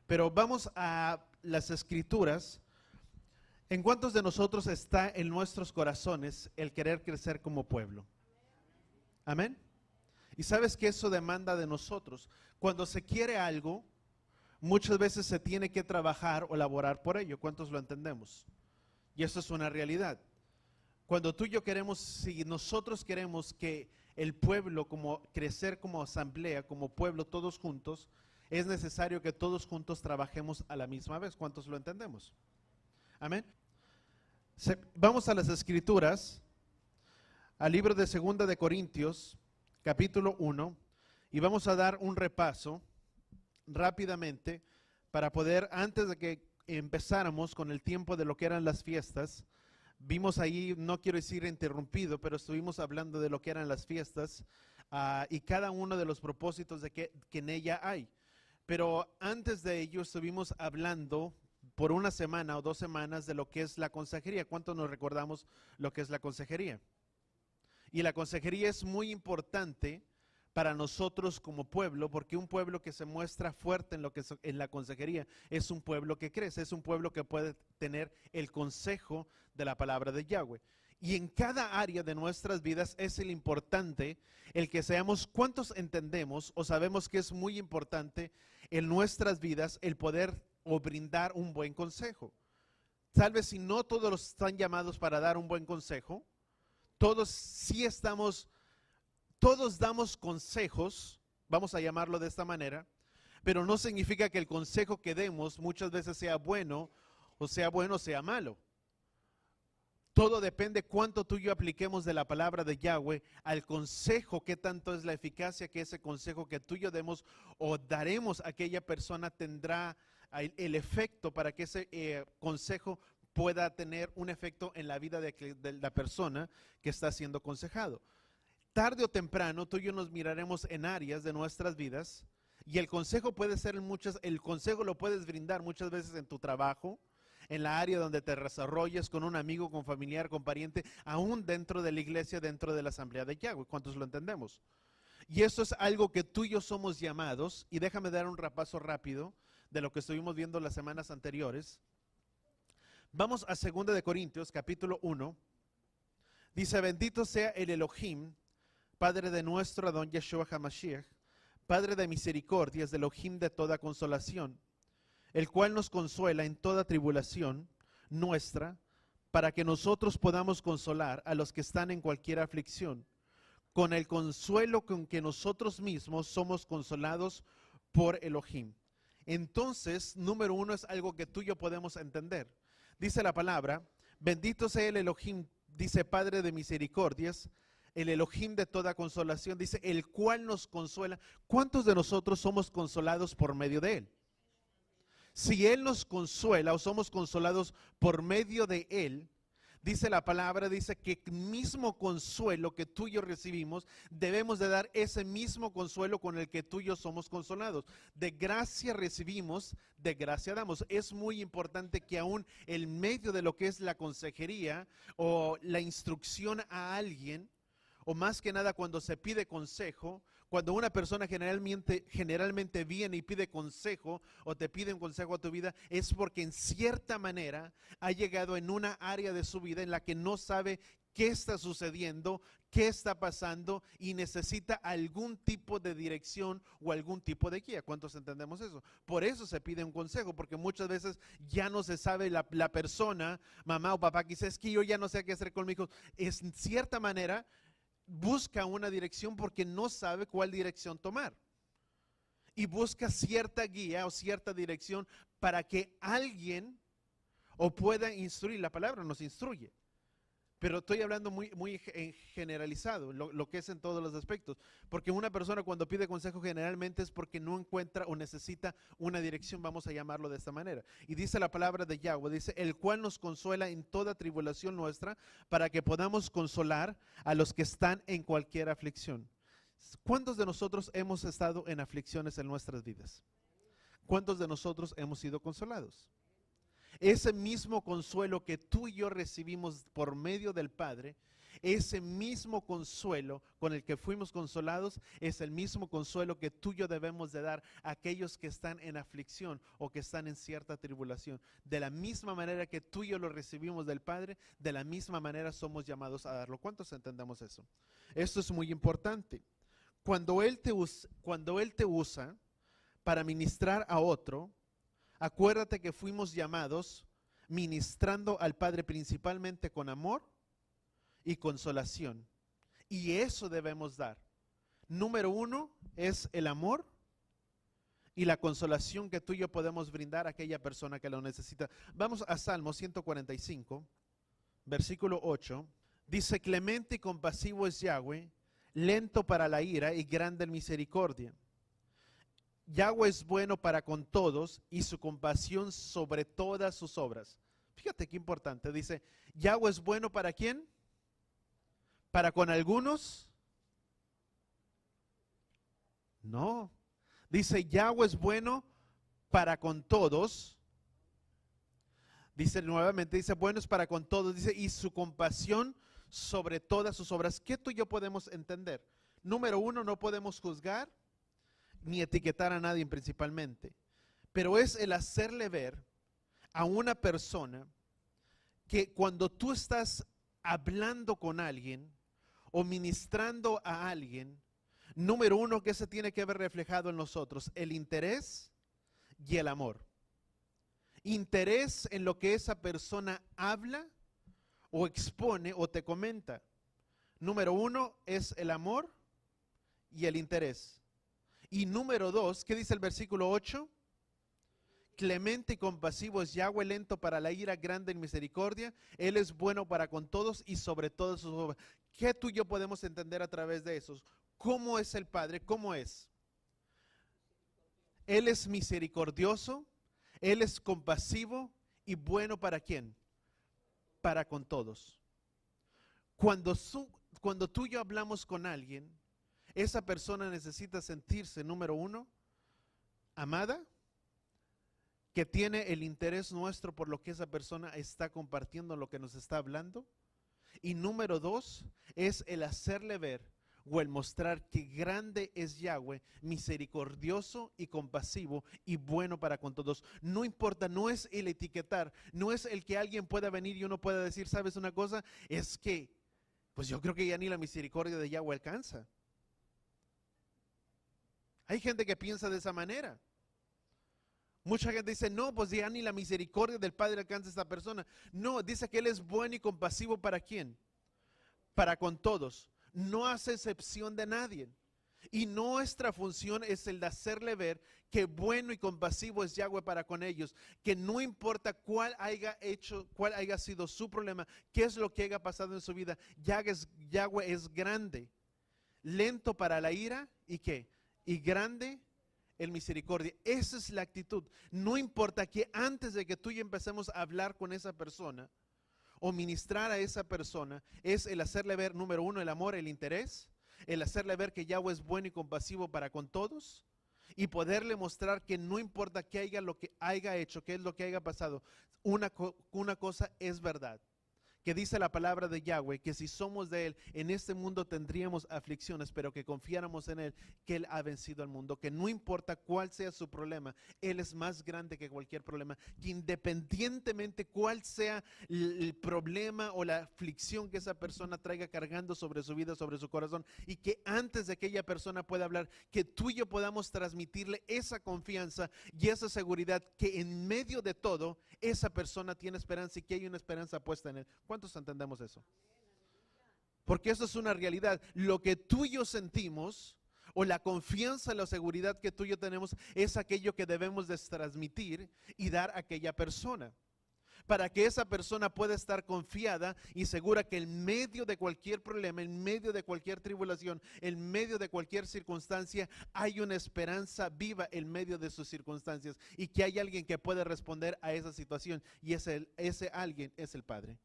Pero vamos a las Escrituras. ¿En cuántos de nosotros está en nuestros corazones el querer crecer como pueblo? Amén. Y sabes que eso demanda de nosotros. Cuando se quiere algo, muchas veces se tiene que trabajar o laborar por ello. ¿Cuántos lo entendemos? Y eso es una realidad. Cuando tú y yo queremos, si nosotros queremos que el pueblo como crecer como asamblea, como pueblo, todos juntos, es necesario que todos juntos trabajemos a la misma vez. ¿Cuántos lo entendemos? Amén. Vamos a las Escrituras, al libro de 2 de Corintios, capítulo 1, y vamos a dar un repaso rápidamente para poder, antes de que empezáramos con el tiempo de lo que eran las fiestas, vimos ahí, no quiero decir interrumpido, pero estuvimos hablando de lo que eran las fiestas y cada uno de los propósitos que en ella hay. Pero antes de ello estuvimos hablando por una semana o 2 semanas de lo que es la consejería. ¿Cuántos nos recordamos lo que es la consejería? Y la consejería es muy importante para nosotros como pueblo, porque un pueblo que se muestra fuerte en lo que es, en la consejería, es un pueblo que crece, es un pueblo que puede tener el consejo de la palabra de Yahweh. Y en cada área de nuestras vidas es el importante el que seamos, ¿cuántos entendemos o sabemos que es muy importante en nuestras vidas el poder o brindar un buen consejo? Tal vez si no todos los están llamados para dar un buen consejo, todos sí estamos, todos damos consejos, vamos a llamarlo de esta manera, pero no significa que el consejo que demos muchas veces sea bueno o sea malo. Todo depende cuánto tú y yo apliquemos de la palabra de Yahweh al consejo, qué tanto es la eficacia que ese consejo que tú y yo demos o daremos a aquella persona tendrá el efecto para que ese consejo pueda tener un efecto en la vida de la persona que está siendo aconsejado. Tarde o temprano tú y yo nos miraremos en áreas de nuestras vidas y el consejo puede ser el consejo lo puedes brindar muchas veces en tu trabajo, en la área donde te desarrolles, con un amigo, con familiar, con pariente, aún dentro de la iglesia, dentro de la asamblea de Yahweh. ¿Cuántos lo entendemos? Y eso es algo que tú y yo somos llamados, y déjame dar un repaso rápido de lo que estuvimos viendo las semanas anteriores. Vamos a 2 de Corintios, capítulo 1. Dice, bendito sea el Elohim, Padre de nuestro Adón Yeshua HaMashiach, Padre de misericordias, de Elohim de toda consolación, el cual nos consuela en toda tribulación nuestra, para que nosotros podamos consolar a los que están en cualquier aflicción, con el consuelo con que nosotros mismos somos consolados por Elohim. Entonces, número 1 es algo que tú y yo podemos entender. Dice la palabra, bendito sea el Elohim, dice Padre de misericordias, el Elohim de toda consolación, dice, el cual nos consuela. ¿Cuántos de nosotros somos consolados por medio de Él? Si Él nos consuela o somos consolados por medio de Él, dice la palabra, dice que el mismo consuelo que tú y yo recibimos, debemos de dar ese mismo consuelo con el que tú y yo somos consolados. De gracia recibimos, de gracia damos. Es muy importante que aún en medio de lo que es la consejería o la instrucción a alguien, o más que nada cuando se pide consejo, cuando una persona generalmente viene y pide consejo o te pide un consejo a tu vida, es porque en cierta manera ha llegado en una área de su vida en la que no sabe qué está sucediendo, qué está pasando y necesita algún tipo de dirección o algún tipo de guía. ¿Cuántos entendemos eso? Por eso se pide un consejo, porque muchas veces ya no se sabe la persona, mamá o papá, quizás es que yo ya no sé qué hacer con mi hijo. Es en cierta manera busca una dirección porque no sabe cuál dirección tomar. Y busca cierta guía o cierta dirección para que alguien o pueda instruir. La palabra nos instruye. Pero estoy hablando muy generalizado, lo que es en todos los aspectos. Porque una persona cuando pide consejo generalmente es porque no encuentra o necesita una dirección, vamos a llamarlo de esta manera. Y dice la palabra de Yahweh, dice, el cual nos consuela en toda tribulación nuestra, para que podamos consolar a los que están en cualquier aflicción. ¿Cuántos de nosotros hemos estado en aflicciones en nuestras vidas? ¿Cuántos de nosotros hemos sido consolados? Ese mismo consuelo que tú y yo recibimos por medio del Padre ese mismo consuelo con el que fuimos consolados es el mismo consuelo que tú y yo debemos de dar a aquellos que están en aflicción o que están en cierta tribulación. De la misma manera que tú y yo lo recibimos del Padre, de la misma manera somos llamados a darlo. ¿Cuántos entendemos eso? Esto es muy importante. Cuando Él te usa para ministrar a otro, acuérdate que fuimos llamados ministrando al Padre principalmente con amor y consolación. Y eso debemos dar. Número uno es el amor y la consolación que tú y yo podemos brindar a aquella persona que lo necesita. Vamos a Salmo 145, versículo 8. Dice: clemente y compasivo es Yahweh, lento para la ira y grande en misericordia. Yahweh es bueno para con todos y su compasión sobre todas sus obras. Fíjate qué importante. Dice, Yahweh es bueno ¿para quién? ¿Para con algunos? No. Dice, Yahweh es bueno para con todos. Dice nuevamente, dice, bueno es para con todos. Dice, y su compasión sobre todas sus obras. ¿Qué tú y yo podemos entender? Número uno, no podemos juzgar ni etiquetar a nadie principalmente. Pero es el hacerle ver a una persona que cuando tú estás hablando con alguien o ministrando a alguien, número uno, que se tiene que ver reflejado en nosotros, el interés y el amor. Interés en lo que esa persona habla o expone o te comenta. Número uno es el amor y el interés. Y número dos, ¿qué dice el versículo 8? Clemente y compasivo es Yahweh, lento para la ira, grande en misericordia. Él es bueno para con todos y sobre todas sus obras. ¿Qué tú y yo podemos entender a través de esos? ¿Cómo es el Padre? ¿Cómo es? Él es misericordioso, Él es compasivo y bueno ¿para quién? Para con todos. Cuando tú y yo hablamos con alguien, esa persona necesita sentirse, número uno, amada, que tiene el interés nuestro por lo que esa persona está compartiendo, lo que nos está hablando. Y número dos, es el hacerle ver o el mostrar que grande es Yahweh, misericordioso y compasivo y bueno para con todos. No importa, no es el etiquetar, no es el que alguien pueda venir y uno pueda decir, ¿sabes una cosa? Es que, pues yo creo que ya ni la misericordia de Yahweh alcanza. Hay gente que piensa de esa manera. Mucha gente dice, no, pues ya ni la misericordia del Padre alcanza a esta persona. No, dice que Él es bueno y compasivo ¿para quién? Para con todos. No hace excepción de nadie. Y nuestra función es el de hacerle ver que bueno y compasivo es Yahweh para con ellos. Que no importa cuál haya sido su problema, qué es lo que haya pasado en su vida, Yahweh es grande, lento para la ira y ¿qué? Y grande en misericordia. Esa es la actitud. No importa que antes de que tú y yo empecemos a hablar con esa persona o ministrar a esa persona, es el hacerle ver, número uno, el amor, el interés, el hacerle ver que Yahweh es bueno y compasivo para con todos y poderle mostrar que no importa lo que haya hecho, qué es lo que haya pasado, una cosa es verdad. Que dice la palabra de Yahweh, que si somos de Él, en este mundo tendríamos aflicciones, pero que confiáramos en Él, que Él ha vencido al mundo, que no importa cuál sea su problema, Él es más grande que cualquier problema, que independientemente cuál sea el problema o la aflicción que esa persona traiga cargando sobre su vida, sobre su corazón, y que antes de que aquella persona pueda hablar, que tú y yo podamos transmitirle esa confianza y esa seguridad, que en medio de todo, esa persona tiene esperanza y que hay una esperanza puesta en Él. ¿Cuántos entendemos eso? Porque eso es una realidad. Lo que tú y yo sentimos, o la confianza, la seguridad que tú y yo tenemos, es aquello que debemos de transmitir y dar a aquella persona. Para que esa persona pueda estar confiada y segura que en medio de cualquier problema, en medio de cualquier tribulación, en medio de cualquier circunstancia, hay una esperanza viva en medio de sus circunstancias y que hay alguien que puede responder a esa situación y ese alguien es el Padre.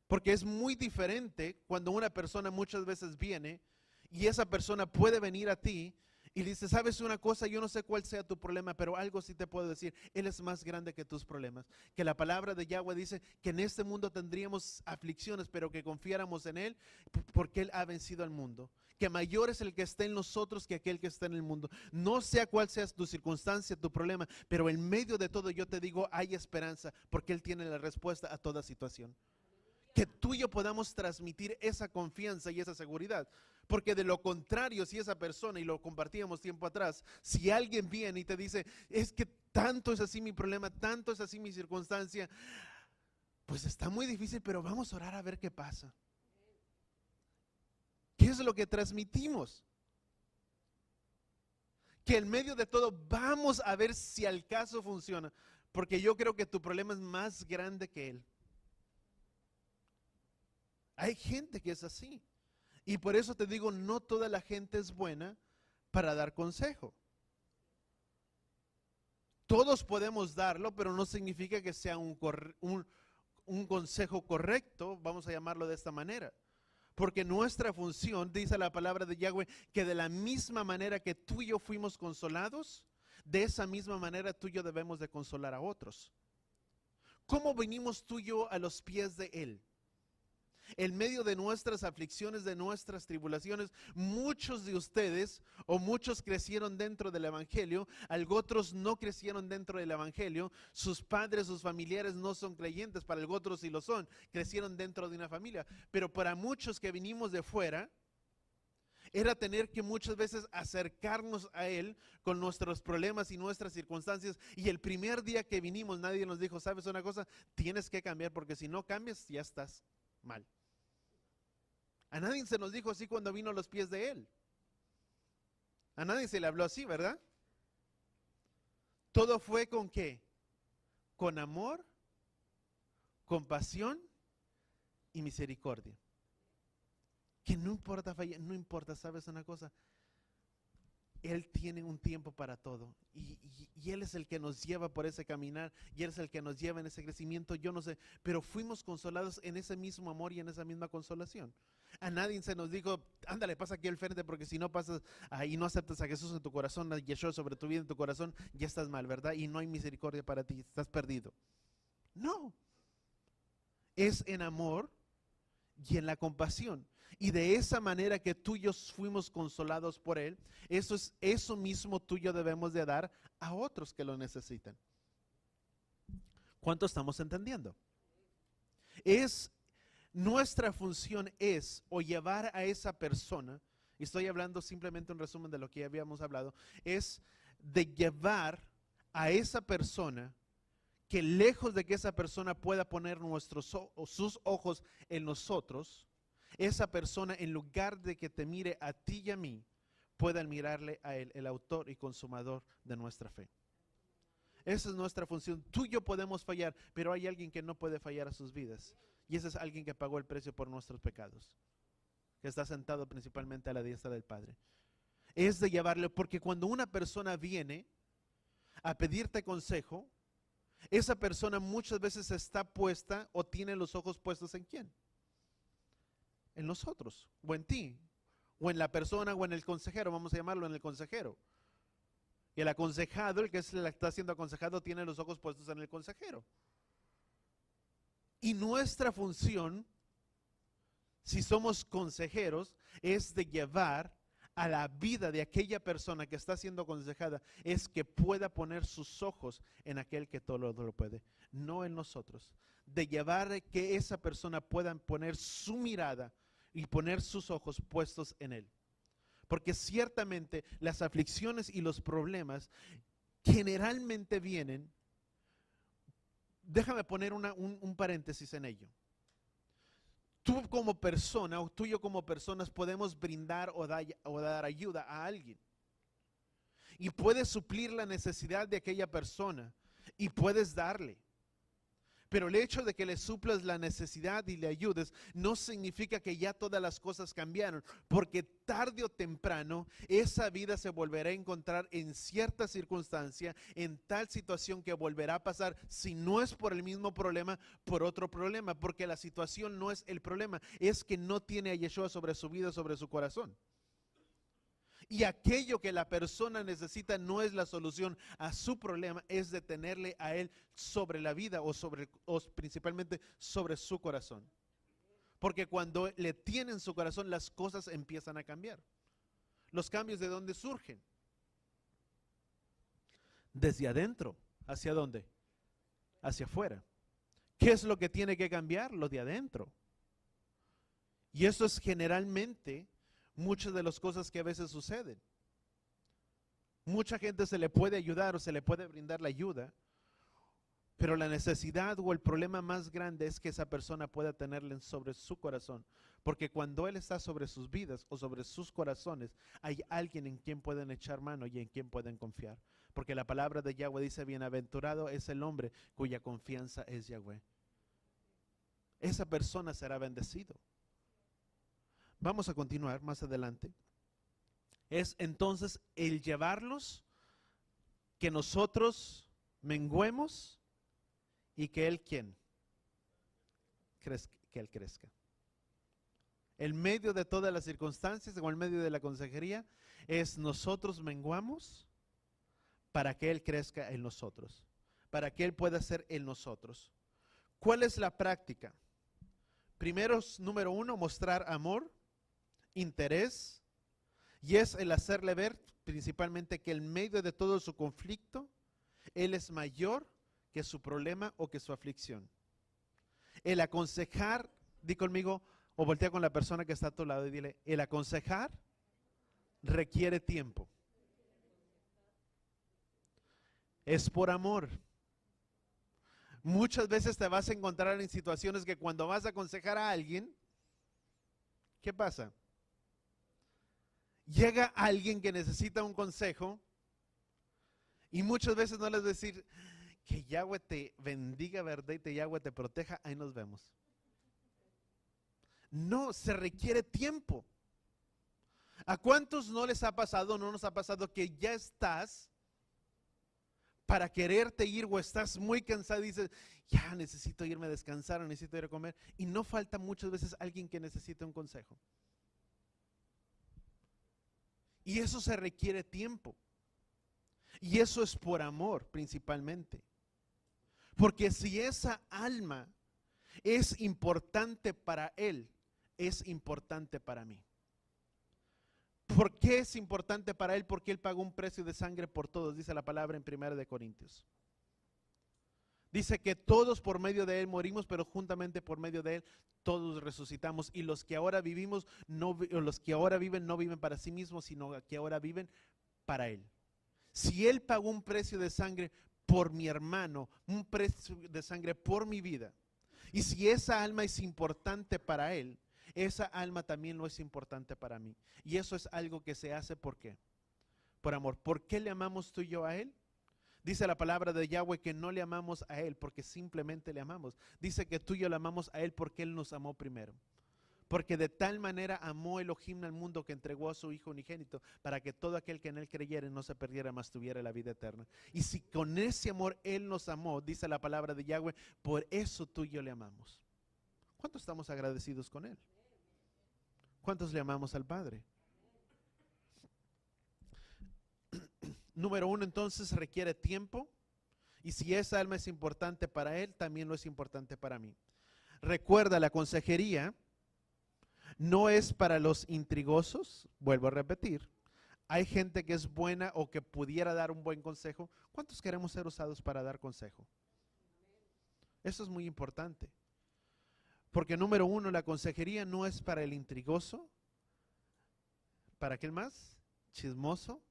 Porque es muy diferente cuando una persona muchas veces viene y esa persona puede venir a ti Y dice, ¿sabes una cosa? Yo no sé cuál sea tu problema, pero algo sí te puedo decir. Él es más grande que tus problemas. Que la palabra de Yahweh dice que en este mundo tendríamos aflicciones, pero que confiáramos en Él porque Él ha vencido al mundo. Que mayor es el que está en nosotros que aquel que está en el mundo. No sea cuál sea tu circunstancia, tu problema, pero en medio de todo yo te digo, hay esperanza porque Él tiene la respuesta a toda situación. Que tú y yo podamos transmitir esa confianza y esa seguridad. Porque de lo contrario, si esa persona, y lo compartíamos tiempo atrás, si alguien viene y te dice, es que tanto es así mi problema, tanto es así mi circunstancia, pues está muy difícil, pero vamos a orar a ver qué pasa. ¿Qué es lo que transmitimos? Que en medio de todo vamos a ver si al caso funciona. Porque yo creo que tu problema es más grande que él. Hay gente que es así. Y por eso te digo, no toda la gente es buena para dar consejo. Todos podemos darlo, pero no significa que sea un consejo correcto, vamos a llamarlo de esta manera. Porque nuestra función, dice la palabra de Yahweh, que de la misma manera que tú y yo fuimos consolados, de esa misma manera tú y yo debemos de consolar a otros. ¿Cómo venimos tú y yo a los pies de Él? En medio de nuestras aflicciones, de nuestras tribulaciones, muchos de ustedes o muchos crecieron dentro del Evangelio, otros no crecieron dentro del Evangelio, sus padres, sus familiares no son creyentes, para otros sí lo son, crecieron dentro de una familia, pero para muchos que vinimos de fuera, era tener que muchas veces acercarnos a Él con nuestros problemas y nuestras circunstancias, y el primer día que vinimos nadie nos dijo, ¿sabes una cosa? Tienes que cambiar porque si no cambias ya estás mal. A nadie se nos dijo así cuando vino a los pies de Él. A nadie se le habló así, ¿verdad? Todo fue ¿con qué? Con amor, compasión y misericordia. Que no importa fallar, no importa, ¿sabes una cosa? Él tiene un tiempo para todo y Él es el que nos lleva por ese caminar y Él es el que nos lleva en ese crecimiento, yo no sé, pero fuimos consolados en ese mismo amor y en esa misma consolación. A nadie se nos dijo, ándale, pasa aquí al frente porque si no pasas y no aceptas a Jesús en tu corazón, a Yeshua sobre tu vida en tu corazón, ya estás mal, ¿verdad? Y no hay misericordia para ti, estás perdido. No, es en amor y en la compasión. Y de esa manera que tú y yo fuimos consolados por Él, eso mismo tú y yo debemos de dar a otros que lo necesitan. ¿Cuánto estamos entendiendo? Nuestra función es o llevar a esa persona, y estoy hablando simplemente un resumen de lo que ya habíamos hablado, es de llevar a esa persona que lejos de que esa persona pueda poner sus ojos en nosotros, esa persona en lugar de que te mire a ti y a mí, pueda mirarle a Él, el autor y consumador de nuestra fe. Esa es nuestra función. Tú y yo podemos fallar, pero hay alguien que no puede fallar a sus vidas. Y ese es alguien que pagó el precio por nuestros pecados, que está sentado principalmente a la diestra del Padre. Es de llevarle, porque cuando una persona viene a pedirte consejo, esa persona muchas veces está puesta o tiene los ojos puestos ¿en quién? En nosotros, o en ti, o en la persona, o en el consejero, vamos a llamarlo en el consejero. Y el aconsejado, el que está siendo aconsejado, tiene los ojos puestos en el consejero. Y nuestra función, si somos consejeros, es de llevar a la vida de aquella persona que está siendo aconsejada, es que pueda poner sus ojos en aquel que todo lo puede, no en nosotros. De llevar que esa persona pueda poner su mirada y poner sus ojos puestos en Él. Porque ciertamente las aflicciones y los problemas generalmente vienen, déjame poner un paréntesis en ello. Tú como persona o tú y yo como personas podemos brindar o dar ayuda a alguien. Y puedes suplir la necesidad de aquella persona y puedes darle. Pero el hecho de que le suplas la necesidad y le ayudes no significa que ya todas las cosas cambiaron, porque tarde o temprano esa vida se volverá a encontrar en cierta circunstancia, en tal situación que volverá a pasar, si no es por el mismo problema, por otro problema, porque la situación no es el problema, es que no tiene a Yeshua sobre su vida, sobre su corazón. Y aquello que la persona necesita no es la solución a su problema, es de tenerle a él sobre la vida o principalmente sobre su corazón. Porque cuando le tienen su corazón, las cosas empiezan a cambiar. Los cambios, ¿de dónde surgen? Desde adentro. ¿Hacia dónde? Hacia afuera. ¿Qué es lo que tiene que cambiar? Lo de adentro. Y eso es generalmente muchas de las cosas que a veces suceden. Mucha gente se le puede ayudar o se le puede brindar la ayuda, pero la necesidad o el problema más grande es que esa persona pueda tenerle sobre su corazón. Porque cuando Él está sobre sus vidas o sobre sus corazones, hay alguien en quien pueden echar mano y en quien pueden confiar. Porque la palabra de Yahweh dice, bienaventurado es el hombre cuya confianza es Yahweh. Esa persona será bendecido. Vamos a continuar más adelante. Es entonces el llevarlos, que nosotros menguemos y que Él, ¿quién? Que Él crezca. El medio de todas las circunstancias, o el medio de la consejería, es nosotros menguamos para que Él crezca en nosotros, para que Él pueda ser en nosotros. ¿Cuál es la práctica? Primero, número uno, mostrar amor, interés, y es el hacerle ver principalmente que en medio de todo su conflicto, Él es mayor que su problema o que su aflicción. El aconsejar, di conmigo, o voltea con la persona que está a tu lado y dile, el aconsejar requiere tiempo. Es por amor. Muchas veces te vas a encontrar en situaciones que cuando vas a aconsejar a alguien, ¿qué pasa? Llega alguien que necesita un consejo y muchas veces no les vas a decir, que Yahweh te bendiga, ¿verdad? Y que Yahweh te proteja, ahí nos vemos. No, se requiere tiempo. ¿A cuántos no les ha pasado, no nos ha pasado que ya estás para quererte ir o estás muy cansado y dices, ya necesito irme a descansar o necesito ir a comer? Y no falta muchas veces alguien que necesita un consejo. Y eso se requiere tiempo. Y eso es por amor principalmente. Porque si esa alma es importante para él, es importante para mí. ¿Por qué es importante para él? Porque él pagó un precio de sangre por todos, dice la palabra en 1 Corintios. Dice que todos por medio de él morimos, pero juntamente por medio de él todos resucitamos. Y los que ahora vivimos, los que ahora viven no viven para sí mismos, sino que ahora viven para él. Si él pagó un precio de sangre por mi hermano, un precio de sangre por mi vida, y si esa alma es importante para él, esa alma también lo es importante para mí. Y eso es algo que se hace, ¿por qué? Por amor. ¿Por qué le amamos tú y yo a él? Dice la palabra de Yahweh que no le amamos a él porque simplemente le amamos. Dice que tú y yo le amamos a él porque él nos amó primero. Porque de tal manera amó Elohim al mundo que entregó a su Hijo unigénito para que todo aquel que en él creyere no se perdiera, mas tuviera la vida eterna. Y si con ese amor él nos amó, dice la palabra de Yahweh, por eso tú y yo le amamos. ¿Cuántos estamos agradecidos con él? ¿Cuántos le amamos al Padre? Número uno, entonces requiere tiempo. Y si esa alma es importante para él, también lo es importante para mí. Recuerda, la consejería no es para los intrigosos, vuelvo a repetir. Hay gente que es buena o que pudiera dar un buen consejo. ¿Cuántos queremos ser usados para dar consejo? Eso es muy importante. Porque número uno, la consejería no es para el intrigoso. ¿Para qué más? Chismoso,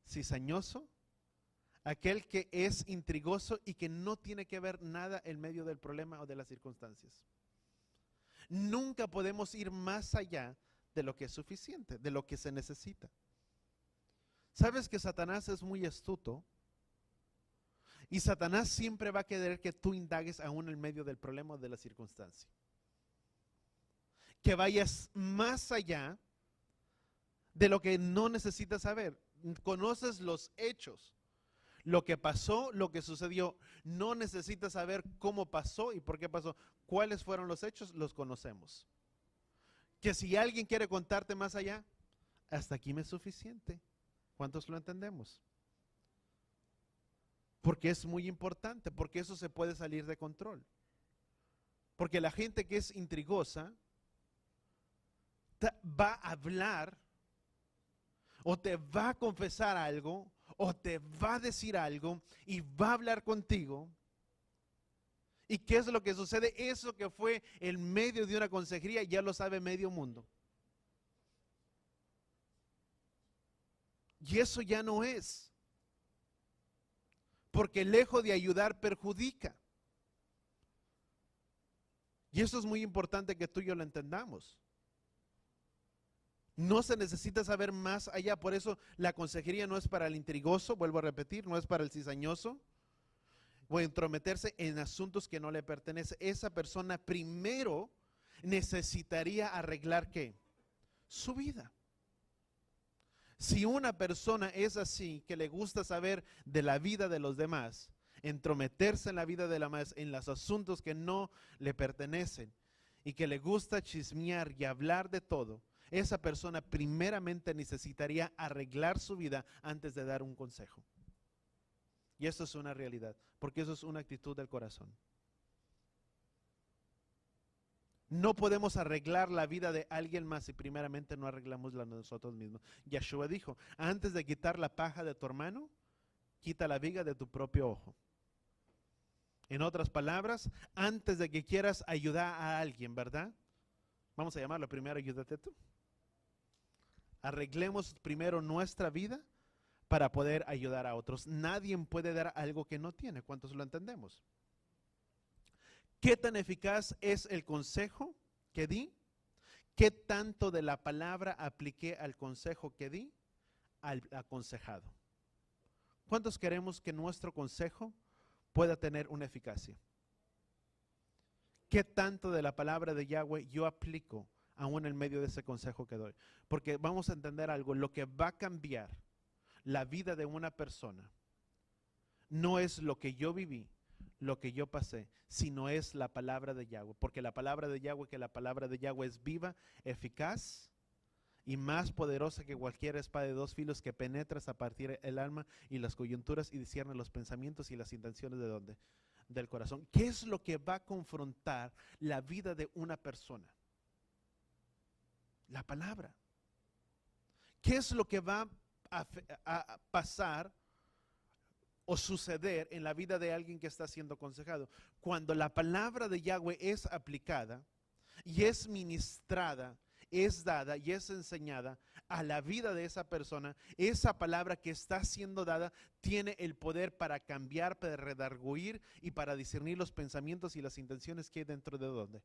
cizañoso, aquel que es intrigoso y que no tiene que ver nada en medio del problema o de las circunstancias. Nunca podemos ir más allá de lo que es suficiente, de lo que se necesita. ¿Sabes que Satanás es muy astuto? Y Satanás siempre va a querer que tú indagues aún en medio del problema o de la circunstancia. Que vayas más allá de lo que no necesitas saber. Conoces los hechos, lo que pasó, lo que sucedió. No necesitas saber cómo pasó y por qué pasó. ¿Cuáles fueron los hechos? Los conocemos. Que si alguien quiere contarte más allá, hasta aquí me es suficiente. ¿Cuántos lo entendemos? Porque es muy importante, porque eso se puede salir de control. Porque la gente que es intrigosa va a hablar o te va a confesar algo o te va a decir algo y va a hablar contigo. ¿Y qué es lo que sucede? Eso que fue en medio de una consejería ya lo sabe medio mundo. Y eso ya no es. Porque lejos de ayudar perjudica. Y eso es muy importante que tú y yo lo entendamos. No se necesita saber más allá. Por eso la consejería no es para el intrigoso, vuelvo a repetir, no es para el cizañoso o entrometerse en asuntos que no le pertenecen. Esa persona primero necesitaría arreglar ¿qué? Su vida. Si una persona es así, que le gusta saber de la vida de los demás, entrometerse en la vida de los demás, en los asuntos que no le pertenecen, y que le gusta chismear y hablar de todo, esa persona primeramente necesitaría arreglar su vida antes de dar un consejo. Y eso es una realidad, porque eso es una actitud del corazón. No podemos arreglar la vida de alguien más si primeramente no arreglamos la de nosotros mismos. Yeshua dijo, antes de quitar la paja de tu hermano, quita la viga de tu propio ojo. En otras palabras, antes de que quieras ayudar a alguien, ¿verdad? Vamos a llamarlo primero, ayúdate tú. Arreglemos primero nuestra vida para poder ayudar a otros. Nadie puede dar algo que no tiene. ¿Cuántos lo entendemos? ¿Qué tan eficaz es el consejo que di? ¿Qué tanto de la palabra apliqué al consejo que di al aconsejado? ¿Cuántos queremos que nuestro consejo pueda tener una eficacia? ¿Qué tanto de la palabra de Yahweh yo aplico aún en medio de ese consejo que doy? Porque vamos a entender algo, lo que va a cambiar la vida de una persona no es lo que yo viví, lo que yo pasé, sino es la palabra de Yahweh. Porque la palabra de Yahweh es viva, eficaz y más poderosa que cualquier espada de dos filos, que penetra hasta partir el alma y las coyunturas y discierne los pensamientos y las intenciones ¿de dónde? Del corazón. ¿Qué es lo que va a confrontar la vida de una persona? La palabra. ¿Qué es lo que va a pasar o suceder en la vida de alguien que está siendo aconsejado? Cuando la palabra de Yahweh es aplicada y es ministrada, es dada y es enseñada a la vida de esa persona, esa palabra que está siendo dada tiene el poder para cambiar, para redarguir y para discernir los pensamientos y las intenciones que hay dentro de ¿dónde?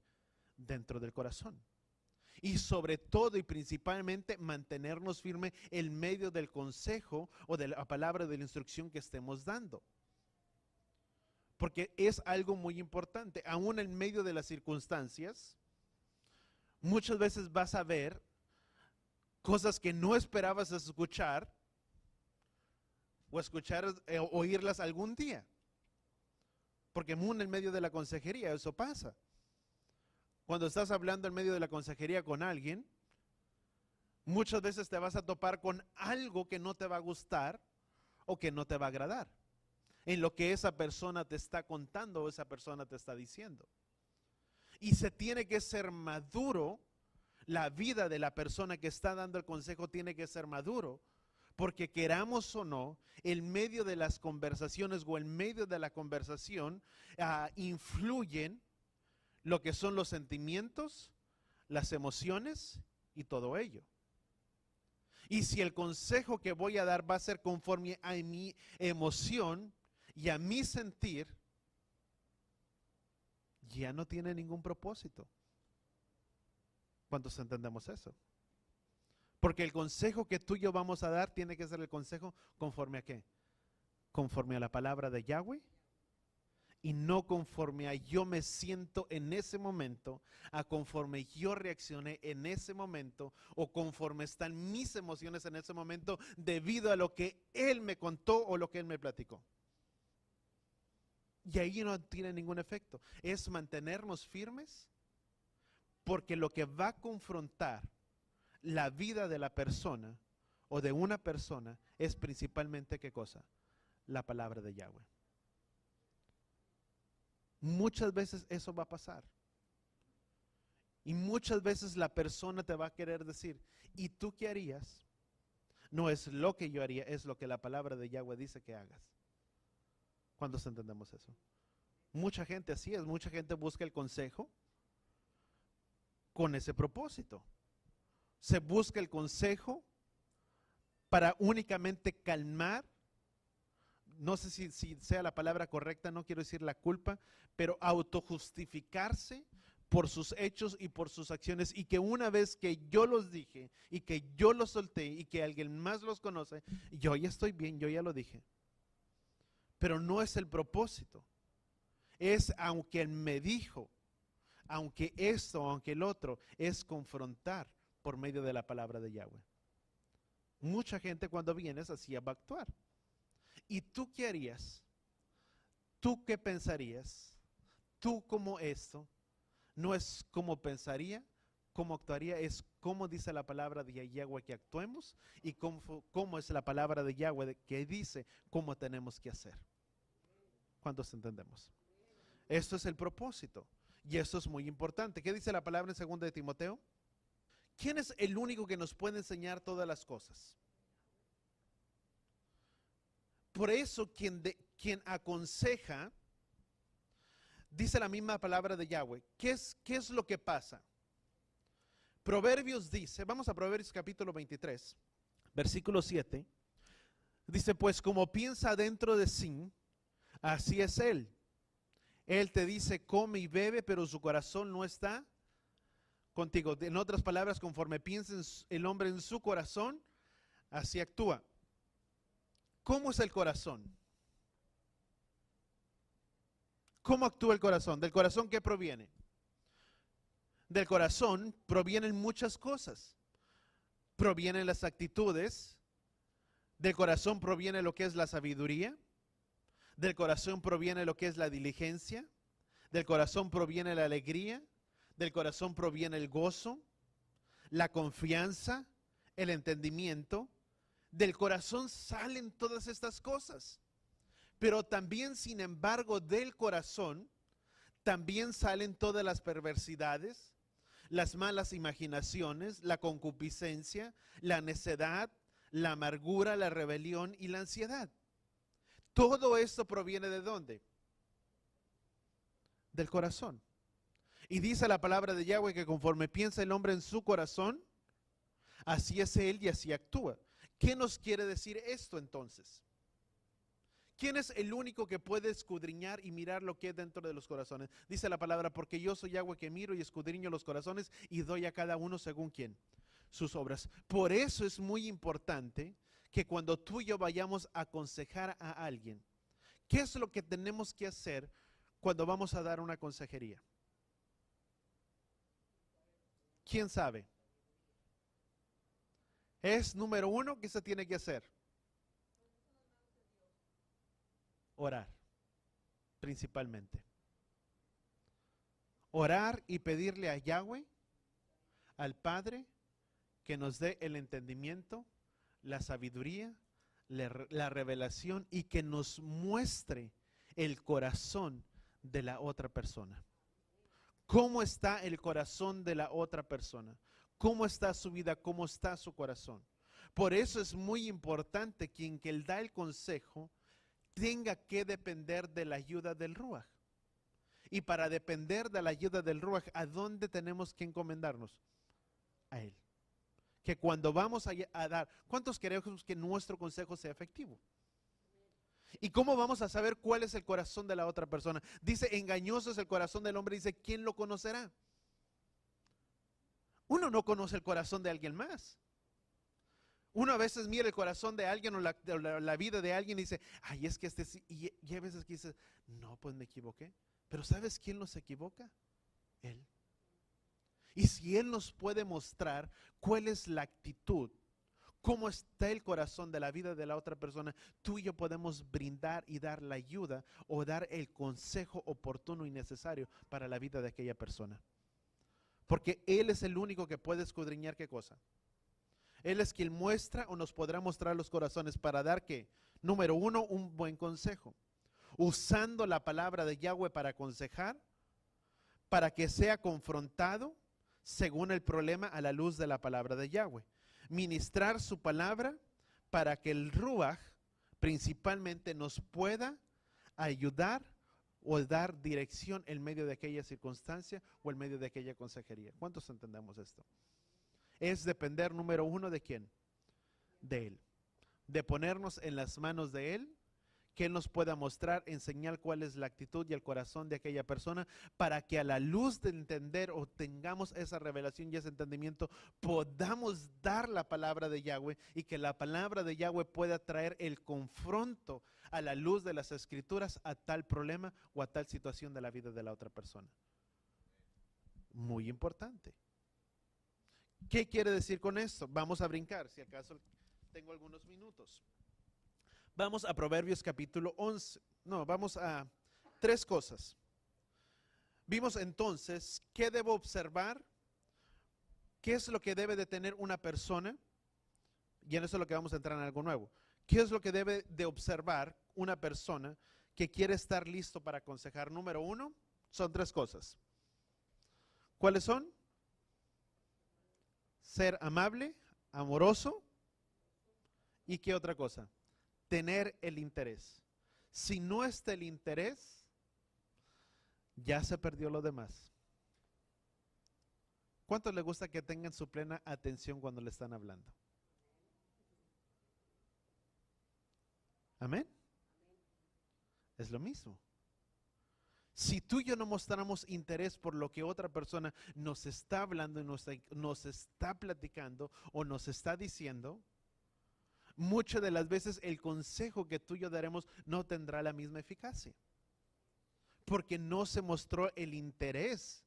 Dentro del corazón. Y sobre todo y principalmente mantenernos firmes en medio del consejo o de la palabra de la instrucción que estemos dando. Porque es algo muy importante, aún en medio de las circunstancias, muchas veces vas a ver cosas que no esperabas escuchar o oírlas algún día. Porque aún en medio de la consejería eso pasa. Cuando estás hablando en medio de la consejería con alguien, muchas veces te vas a topar con algo que no te va a gustar o que no te va a agradar en lo que esa persona te está contando o esa persona te está diciendo. Y se tiene que ser maduro, la vida de la persona que está dando el consejo tiene que ser maduro, porque queramos o no, en medio de las conversaciones o en medio de la conversación influyen lo que son los sentimientos, las emociones y todo ello. Y si el consejo que voy a dar va a ser conforme a mi emoción y a mi sentir, ya no tiene ningún propósito. ¿Cuántos entendemos eso? Porque el consejo que tú y yo vamos a dar tiene que ser el consejo conforme a ¿qué? Conforme a la palabra de Yahweh. Y no conforme a yo me siento en ese momento, a conforme yo reaccioné en ese momento, o conforme están mis emociones en ese momento, debido a lo que Él me contó o lo que Él me platicó. Y ahí no tiene ningún efecto. Es mantenernos firmes, porque lo que va a confrontar la vida de la persona o de una persona es principalmente ¿qué cosa? La palabra de Yahweh. Muchas veces eso va a pasar. Y muchas veces la persona te va a querer decir, ¿y tú qué harías? No es lo que yo haría, es lo que la palabra de Yahweh dice que hagas. ¿Cuántos entendemos eso? Mucha gente así es, mucha gente busca el consejo con ese propósito. Se busca el consejo para únicamente calmar, no sé si sea la palabra correcta, no quiero decir la culpa, pero autojustificarse por sus hechos y por sus acciones, y que una vez que yo los dije y que yo los solté y que alguien más los conoce, yo ya estoy bien, yo ya lo dije. Pero no es el propósito. Es aunque él me dijo, aunque esto, aunque el otro, es confrontar por medio de la palabra de Yahweh. Mucha gente cuando vienes así va a actuar. ¿Y tú qué harías? ¿Tú qué pensarías? ¿Tú como esto? No es cómo pensaría, cómo actuaría, es cómo dice la palabra de Yahweh que actuemos y cómo es la palabra de Yahweh que dice cómo tenemos que hacer. ¿Cuántos entendemos? Esto es el propósito y esto es muy importante. ¿Qué dice la palabra en 2 de Timoteo? ¿Quién es el único que nos puede enseñar todas las cosas? Por eso quien aconseja, dice la misma palabra de Yahweh. ¿Qué es lo que pasa? Proverbios dice, vamos a Proverbios capítulo 23, versículo 7. Dice, pues como piensa dentro de sí, así es él. Él te dice, come y bebe, pero su corazón no está contigo. En otras palabras, conforme piensa el hombre en su corazón, así actúa. ¿Cómo es el corazón? ¿Cómo actúa el corazón? ¿Del corazón qué proviene? Del corazón provienen muchas cosas. Provienen las actitudes. Del corazón proviene lo que es la sabiduría. Del corazón proviene lo que es la diligencia. Del corazón proviene la alegría. Del corazón proviene el gozo, la confianza, el entendimiento. Del corazón salen todas estas cosas. Pero también, sin embargo, del corazón también salen todas las perversidades, las malas imaginaciones, la concupiscencia, la necedad, la amargura, la rebelión y la ansiedad. Todo esto proviene ¿de dónde? Del corazón. Y dice la palabra de Yahweh que conforme piensa el hombre en su corazón, así es él y así actúa. ¿Qué nos quiere decir esto entonces? ¿Quién es el único que puede escudriñar y mirar lo que hay dentro de los corazones? Dice la palabra, porque yo soy Yahweh que miro y escudriño los corazones y doy a cada uno según quién, sus obras. Por eso es muy importante que cuando tú y yo vayamos a aconsejar a alguien, ¿qué es lo que tenemos que hacer cuando vamos a dar una consejería? ¿Quién sabe? Es número uno que se tiene que hacer. Orar, principalmente. Orar y pedirle a Yahweh, al Padre, que nos dé el entendimiento, la sabiduría, la revelación y que nos muestre el corazón de la otra persona. ¿Cómo está el corazón de la otra persona? ¿Cómo está su vida? ¿Cómo está su corazón? Por eso es muy importante que él da el consejo tenga que depender de la ayuda del Ruach. Y para depender de la ayuda del Ruach, ¿a dónde tenemos que encomendarnos? A Él. Que cuando vamos a dar, ¿cuántos queremos que nuestro consejo sea efectivo? ¿Y cómo vamos a saber cuál es el corazón de la otra persona? Dice, engañoso es el corazón del hombre, dice, ¿quién lo conocerá? Uno no conoce el corazón de alguien más. Uno a veces mira el corazón de alguien o la vida de alguien y dice, ay, es que este sí, y a veces que dices, no, pues me equivoqué. Pero ¿sabes quién nos equivoca? Él. Y si Él nos puede mostrar cuál es la actitud, cómo está el corazón de la vida de la otra persona, tú y yo podemos brindar y dar la ayuda o dar el consejo oportuno y necesario para la vida de aquella persona. Porque Él es el único que puede escudriñar ¿qué cosa? Él es quien muestra o nos podrá mostrar los corazones para dar que, número uno, un buen consejo. Usando la palabra de Yahweh para aconsejar, para que sea confrontado según el problema a la luz de la palabra de Yahweh. Ministrar su palabra para que el Ruach principalmente nos pueda ayudar o dar dirección en medio de aquella circunstancia o en medio de aquella consejería. ¿Cuántos entendemos esto? Es depender, número uno, ¿de quién? De Él. De ponernos en las manos de Él, que Él nos pueda mostrar, enseñar cuál es la actitud y el corazón de aquella persona, para que a la luz de entender o tengamos esa revelación y ese entendimiento, podamos dar la palabra de Yahweh y que la palabra de Yahweh pueda traer el confronto a la luz de las Escrituras a tal problema o a tal situación de la vida de la otra persona. Muy importante. ¿Qué quiere decir con esto? Vamos a brincar, si acaso tengo algunos minutos. Vamos a Proverbios capítulo 11. No, vamos a 3 cosas. Vimos entonces qué debo observar, qué es lo que debe de tener una persona, y en eso es lo que vamos a entrar en algo nuevo. ¿Qué es lo que debe de observar una persona que quiere estar listo para aconsejar? Número 1, son 3 cosas. ¿Cuáles son? Ser amable, amoroso, ¿y qué otra cosa? Tener el interés. Si no está el interés, ya se perdió lo demás. ¿Cuántos les gusta que tengan su plena atención cuando le están hablando? ¿Amén? Es lo mismo. Si tú y yo no mostramos interés por lo que otra persona nos está hablando y nos está platicando o nos está diciendo, muchas de las veces el consejo que tú y yo daremos no tendrá la misma eficacia. Porque no se mostró el interés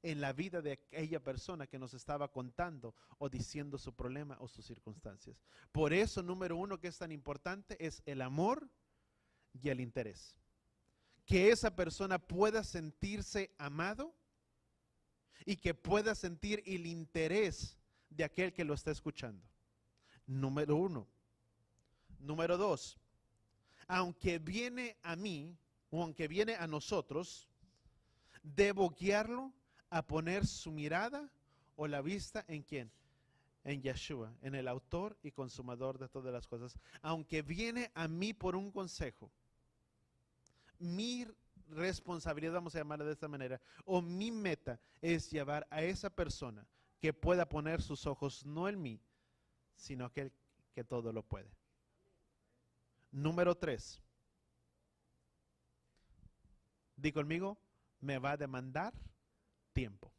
en la vida de aquella persona que nos estaba contando o diciendo su problema o sus circunstancias. Por eso, número 1, que es tan importante, es el amor y el interés. Que esa persona pueda sentirse amado y que pueda sentir el interés de aquel que lo está escuchando. Número 1. Número 2, aunque viene a mí o aunque viene a nosotros, debo guiarlo a poner su mirada o la vista ¿en quién? En Yeshua, en el autor y consumador de todas las cosas. Aunque viene a mí por un consejo, mi responsabilidad, vamos a llamarla de esta manera, o mi meta es llevar a esa persona que pueda poner sus ojos no en mí, sino aquel que todo lo puede. Número 3. Di conmigo, me va a demandar tiempo.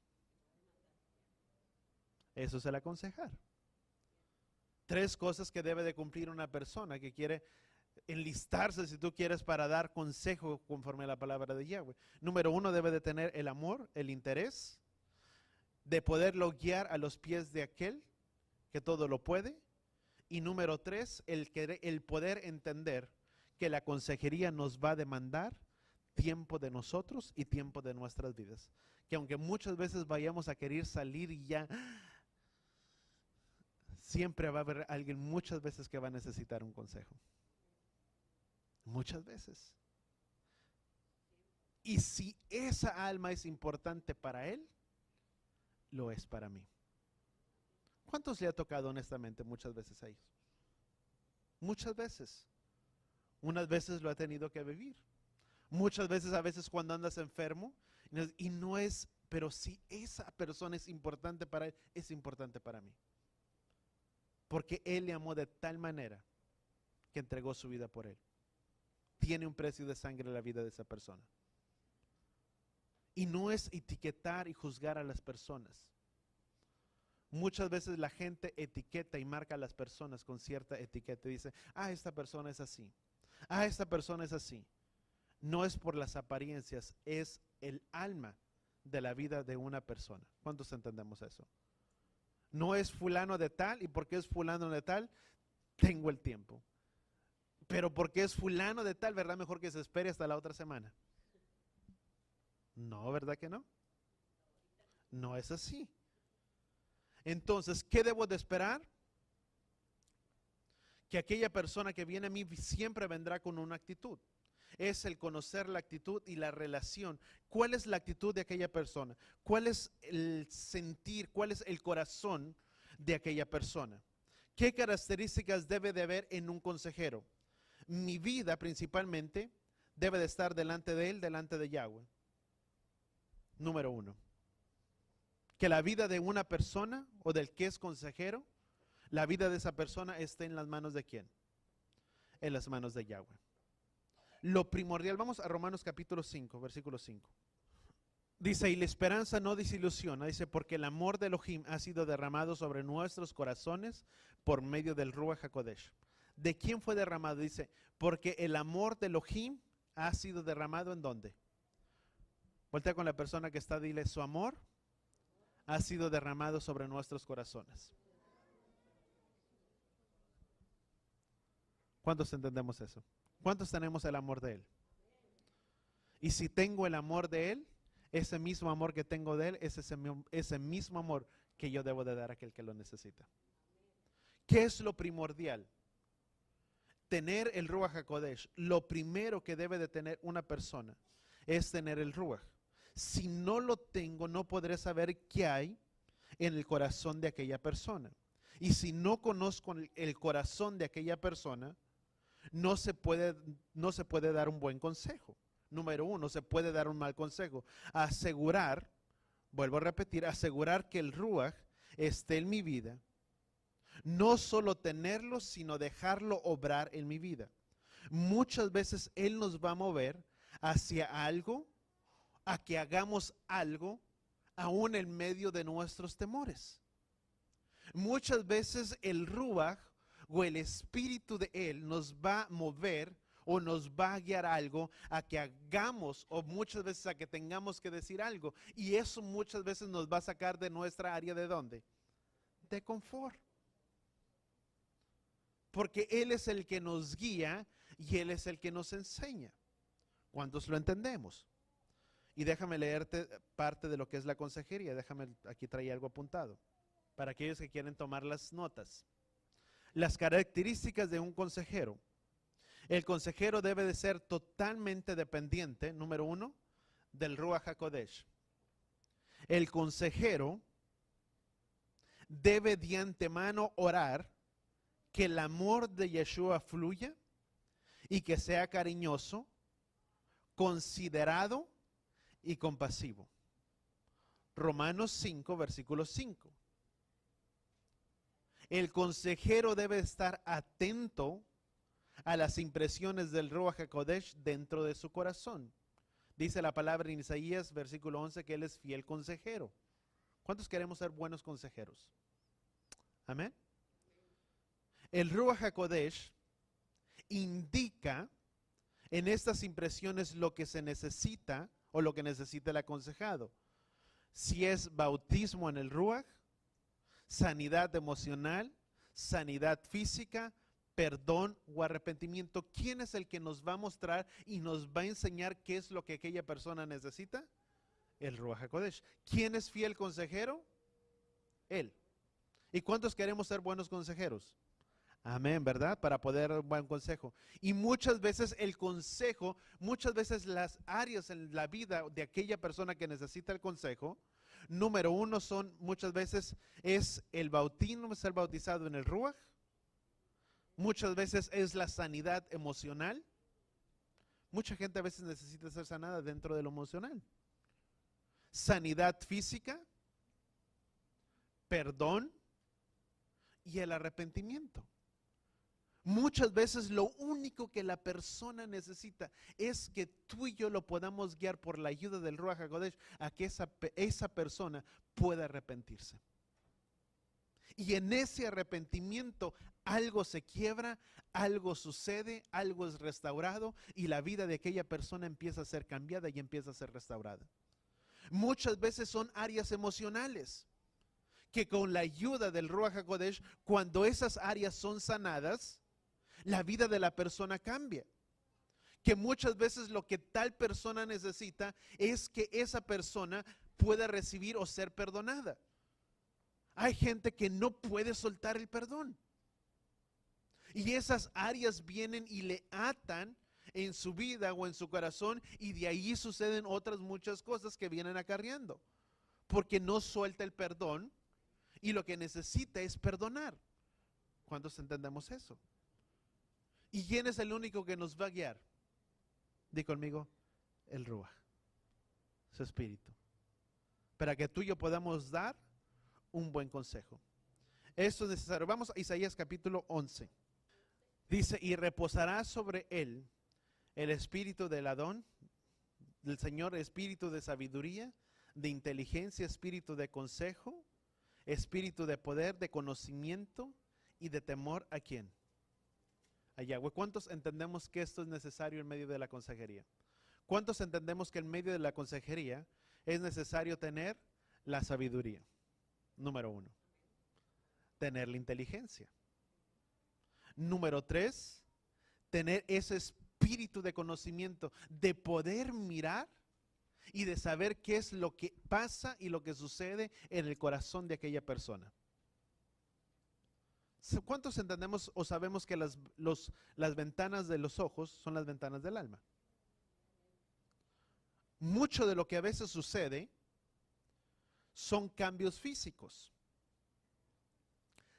Eso es el aconsejar. 3 cosas que debe de cumplir una persona que quiere enlistarse, si tú quieres, para dar consejo conforme a la palabra de Yahweh. Número 1, debe de tener el amor, el interés, de poderlo guiar a los pies de aquel que todo lo puede. Y número 3, el poder entender que la consejería nos va a demandar tiempo de nosotros y tiempo de nuestras vidas. Que aunque muchas veces vayamos a querer salir y ya, siempre va a haber alguien muchas veces que va a necesitar un consejo. Muchas veces. Y si esa alma es importante para él, lo es para mí. ¿Cuántos le ha tocado honestamente muchas veces a ellos? Muchas veces. Unas veces lo ha tenido que vivir. Muchas veces, a veces cuando andas enfermo, y no es, pero si esa persona es importante para él, es importante para mí. Porque él le amó de tal manera que entregó su vida por él. Tiene un precio de sangre en la vida de esa persona. Y no es etiquetar y juzgar a las personas. Muchas veces la gente etiqueta y marca a las personas con cierta etiqueta y dice, esta persona es así, esta persona es así. No es por las apariencias, es el alma de la vida de una persona. ¿Cuántos entendemos eso? No es fulano de tal, y porque es fulano de tal, tengo el tiempo. Pero porque es fulano de tal, ¿verdad? Mejor que se espere hasta la otra semana. No, ¿verdad que no? No es así. Entonces, ¿qué debo de esperar? que aquella persona que viene a mí siempre vendrá con una actitud. Es el conocer la actitud y la relación. ¿Cuál es la actitud de aquella persona? ¿Cuál es el sentir? ¿Cuál es el corazón de aquella persona? ¿Qué características debe de haber en un consejero? Mi vida principalmente debe de estar delante de él, delante de Yahweh. Número uno. Que la vida de una persona o del que es consejero, la vida de esa persona esté en las manos de ¿quién? En las manos de Yahweh. Lo primordial, vamos a Romanos capítulo 5, versículo 5. Dice, y la esperanza no desilusiona, dice, porque el amor de Elohim ha sido derramado sobre nuestros corazones por medio del Ruach HaKodesh. ¿De quién fue derramado? Dice, porque el amor de Elohim ha sido derramado ¿en dónde? Voltea con la persona que está, dile, su amor ha sido derramado sobre nuestros corazones. ¿Cuántos entendemos eso? ¿Cuántos tenemos el amor de Él? Y si tengo el amor de Él, ese mismo amor que tengo de Él, es ese mismo amor que yo debo de dar a aquel que lo necesita. ¿Qué es lo primordial? Tener el Ruach HaKodesh. Lo primero que debe de tener una persona es tener el Ruach. Si no lo tengo, no podré saber qué hay en el corazón de aquella persona. Y si no conozco el corazón de aquella persona, no se puede dar un buen consejo. Número uno, se puede dar un mal consejo. Asegurar, vuelvo a repetir, asegurar que el Ruach esté en mi vida. No solo tenerlo, sino dejarlo obrar en mi vida. Muchas veces Él nos va a mover hacia algo, a que hagamos algo, aún en medio de nuestros temores. Muchas veces el Ruach o el Espíritu de Él nos va a mover o nos va a guiar a algo, a que hagamos, o muchas veces a que tengamos que decir algo. Y eso muchas veces nos va a sacar de nuestra área ¿de dónde? De confort. Porque Él es el que nos guía y Él es el que nos enseña. ¿Cuántos lo entendemos? Y déjame leerte parte de lo que es la consejería. Déjame, aquí traer algo apuntado, para aquellos que quieren tomar las notas. Las características de un consejero. El consejero debe de ser totalmente dependiente, número uno, del Ruach HaKodesh. El consejero debe de antemano orar que el amor de Yeshua fluya y que sea cariñoso, considerado y compasivo. Romanos 5, versículo 5. El consejero debe estar atento a las impresiones del Ruach HaKodesh dentro de su corazón. Dice la palabra en Isaías, versículo 11, que Él es fiel consejero. ¿Cuántos queremos ser buenos consejeros? Amén. El Ruach HaKodesh indica en estas impresiones lo que se necesita o lo que necesita el aconsejado. Si es bautismo en el Ruach, sanidad emocional, sanidad física, perdón o arrepentimiento. ¿Quién es el que nos va a mostrar y nos va a enseñar qué es lo que aquella persona necesita? El Ruach HaKodesh. ¿Quién es fiel consejero? Él. ¿Y cuántos queremos ser buenos consejeros? Amén, ¿verdad? Para poder dar un buen consejo. Y muchas veces el consejo, muchas veces las áreas en la vida de aquella persona que necesita el consejo, número uno son, muchas veces es el bautismo, ser bautizado en el Ruach. Muchas veces es la sanidad emocional. Mucha gente a veces necesita ser sanada dentro de lo emocional. Sanidad física, perdón y el arrepentimiento. Muchas veces lo único que la persona necesita es que tú y yo lo podamos guiar por la ayuda del Ruach HaKodesh a que esa persona pueda arrepentirse. Y en ese arrepentimiento algo se quiebra, algo sucede, algo es restaurado y la vida de aquella persona empieza a ser cambiada y empieza a ser restaurada. Muchas veces son áreas emocionales que con la ayuda del Ruach HaKodesh, cuando esas áreas son sanadas, la vida de la persona cambia. Que muchas veces lo que tal persona necesita es que esa persona pueda recibir o ser perdonada. Hay gente que no puede soltar el perdón. Y esas áreas vienen y le atan en su vida o en su corazón, y de ahí suceden otras muchas cosas que vienen acarreando, porque no suelta el perdón y lo que necesita es perdonar. ¿Cuántos entendemos eso? ¿Y quién es el único que nos va a guiar? Di conmigo, el Ruach, su espíritu, para que tú y yo podamos dar un buen consejo. Esto es necesario. Vamos a Isaías capítulo 11. Dice, y reposará sobre él el espíritu del Adón, del Señor, espíritu de sabiduría, de inteligencia, espíritu de consejo, espíritu de poder, de conocimiento y de temor. ¿A quién? A Yahweh. ¿Cuántos entendemos que esto es necesario en medio de la consejería? ¿Cuántos entendemos que en medio de la consejería es necesario tener la sabiduría? Número 1. Tener la inteligencia. Número 3, tener ese espíritu de conocimiento, de poder mirar y de saber qué es lo que pasa y lo que sucede en el corazón de aquella persona. ¿Cuántos entendemos o sabemos que las ventanas de los ojos son las ventanas del alma? Mucho de lo que a veces sucede son cambios físicos.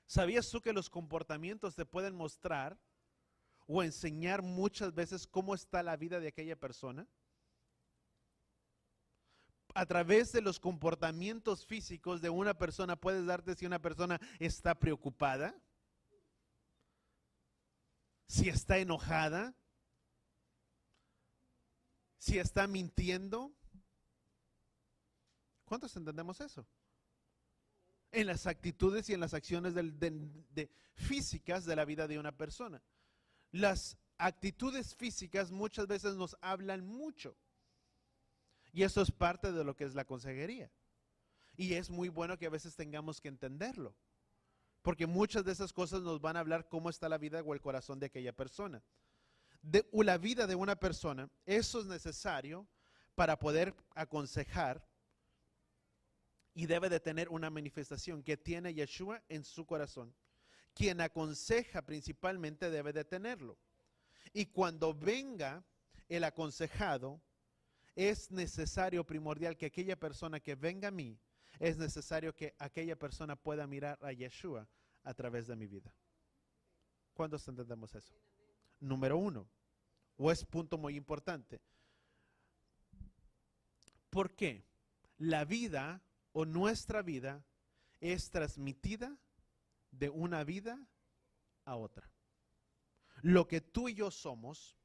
¿Sabías tú que los comportamientos te pueden mostrar o enseñar muchas veces cómo está la vida de aquella persona? A través de los comportamientos físicos de una persona puedes darte si una persona está preocupada, si está enojada, si está mintiendo. ¿Cuántos entendemos eso? En las actitudes y en las acciones físicas de la vida de una persona. Las actitudes físicas muchas veces nos hablan mucho. Y eso es parte de lo que es la consejería. Y es muy bueno que a veces tengamos que entenderlo. Porque muchas de esas cosas nos van a hablar cómo está la vida o el corazón de aquella persona. De la vida de una persona, eso es necesario para poder aconsejar. Y debe de tener una manifestación que tiene Yeshua en su corazón. Quien aconseja principalmente debe de tenerlo. Y cuando venga el aconsejado, es necesario, primordial, que aquella persona que venga a mí, es necesario que aquella persona pueda mirar a Yeshua a través de mi vida. ¿Cuántos entendemos eso? Número 1, o es punto muy importante. ¿Por qué? La vida o nuestra vida es transmitida de una vida a otra. Lo que tú y yo somos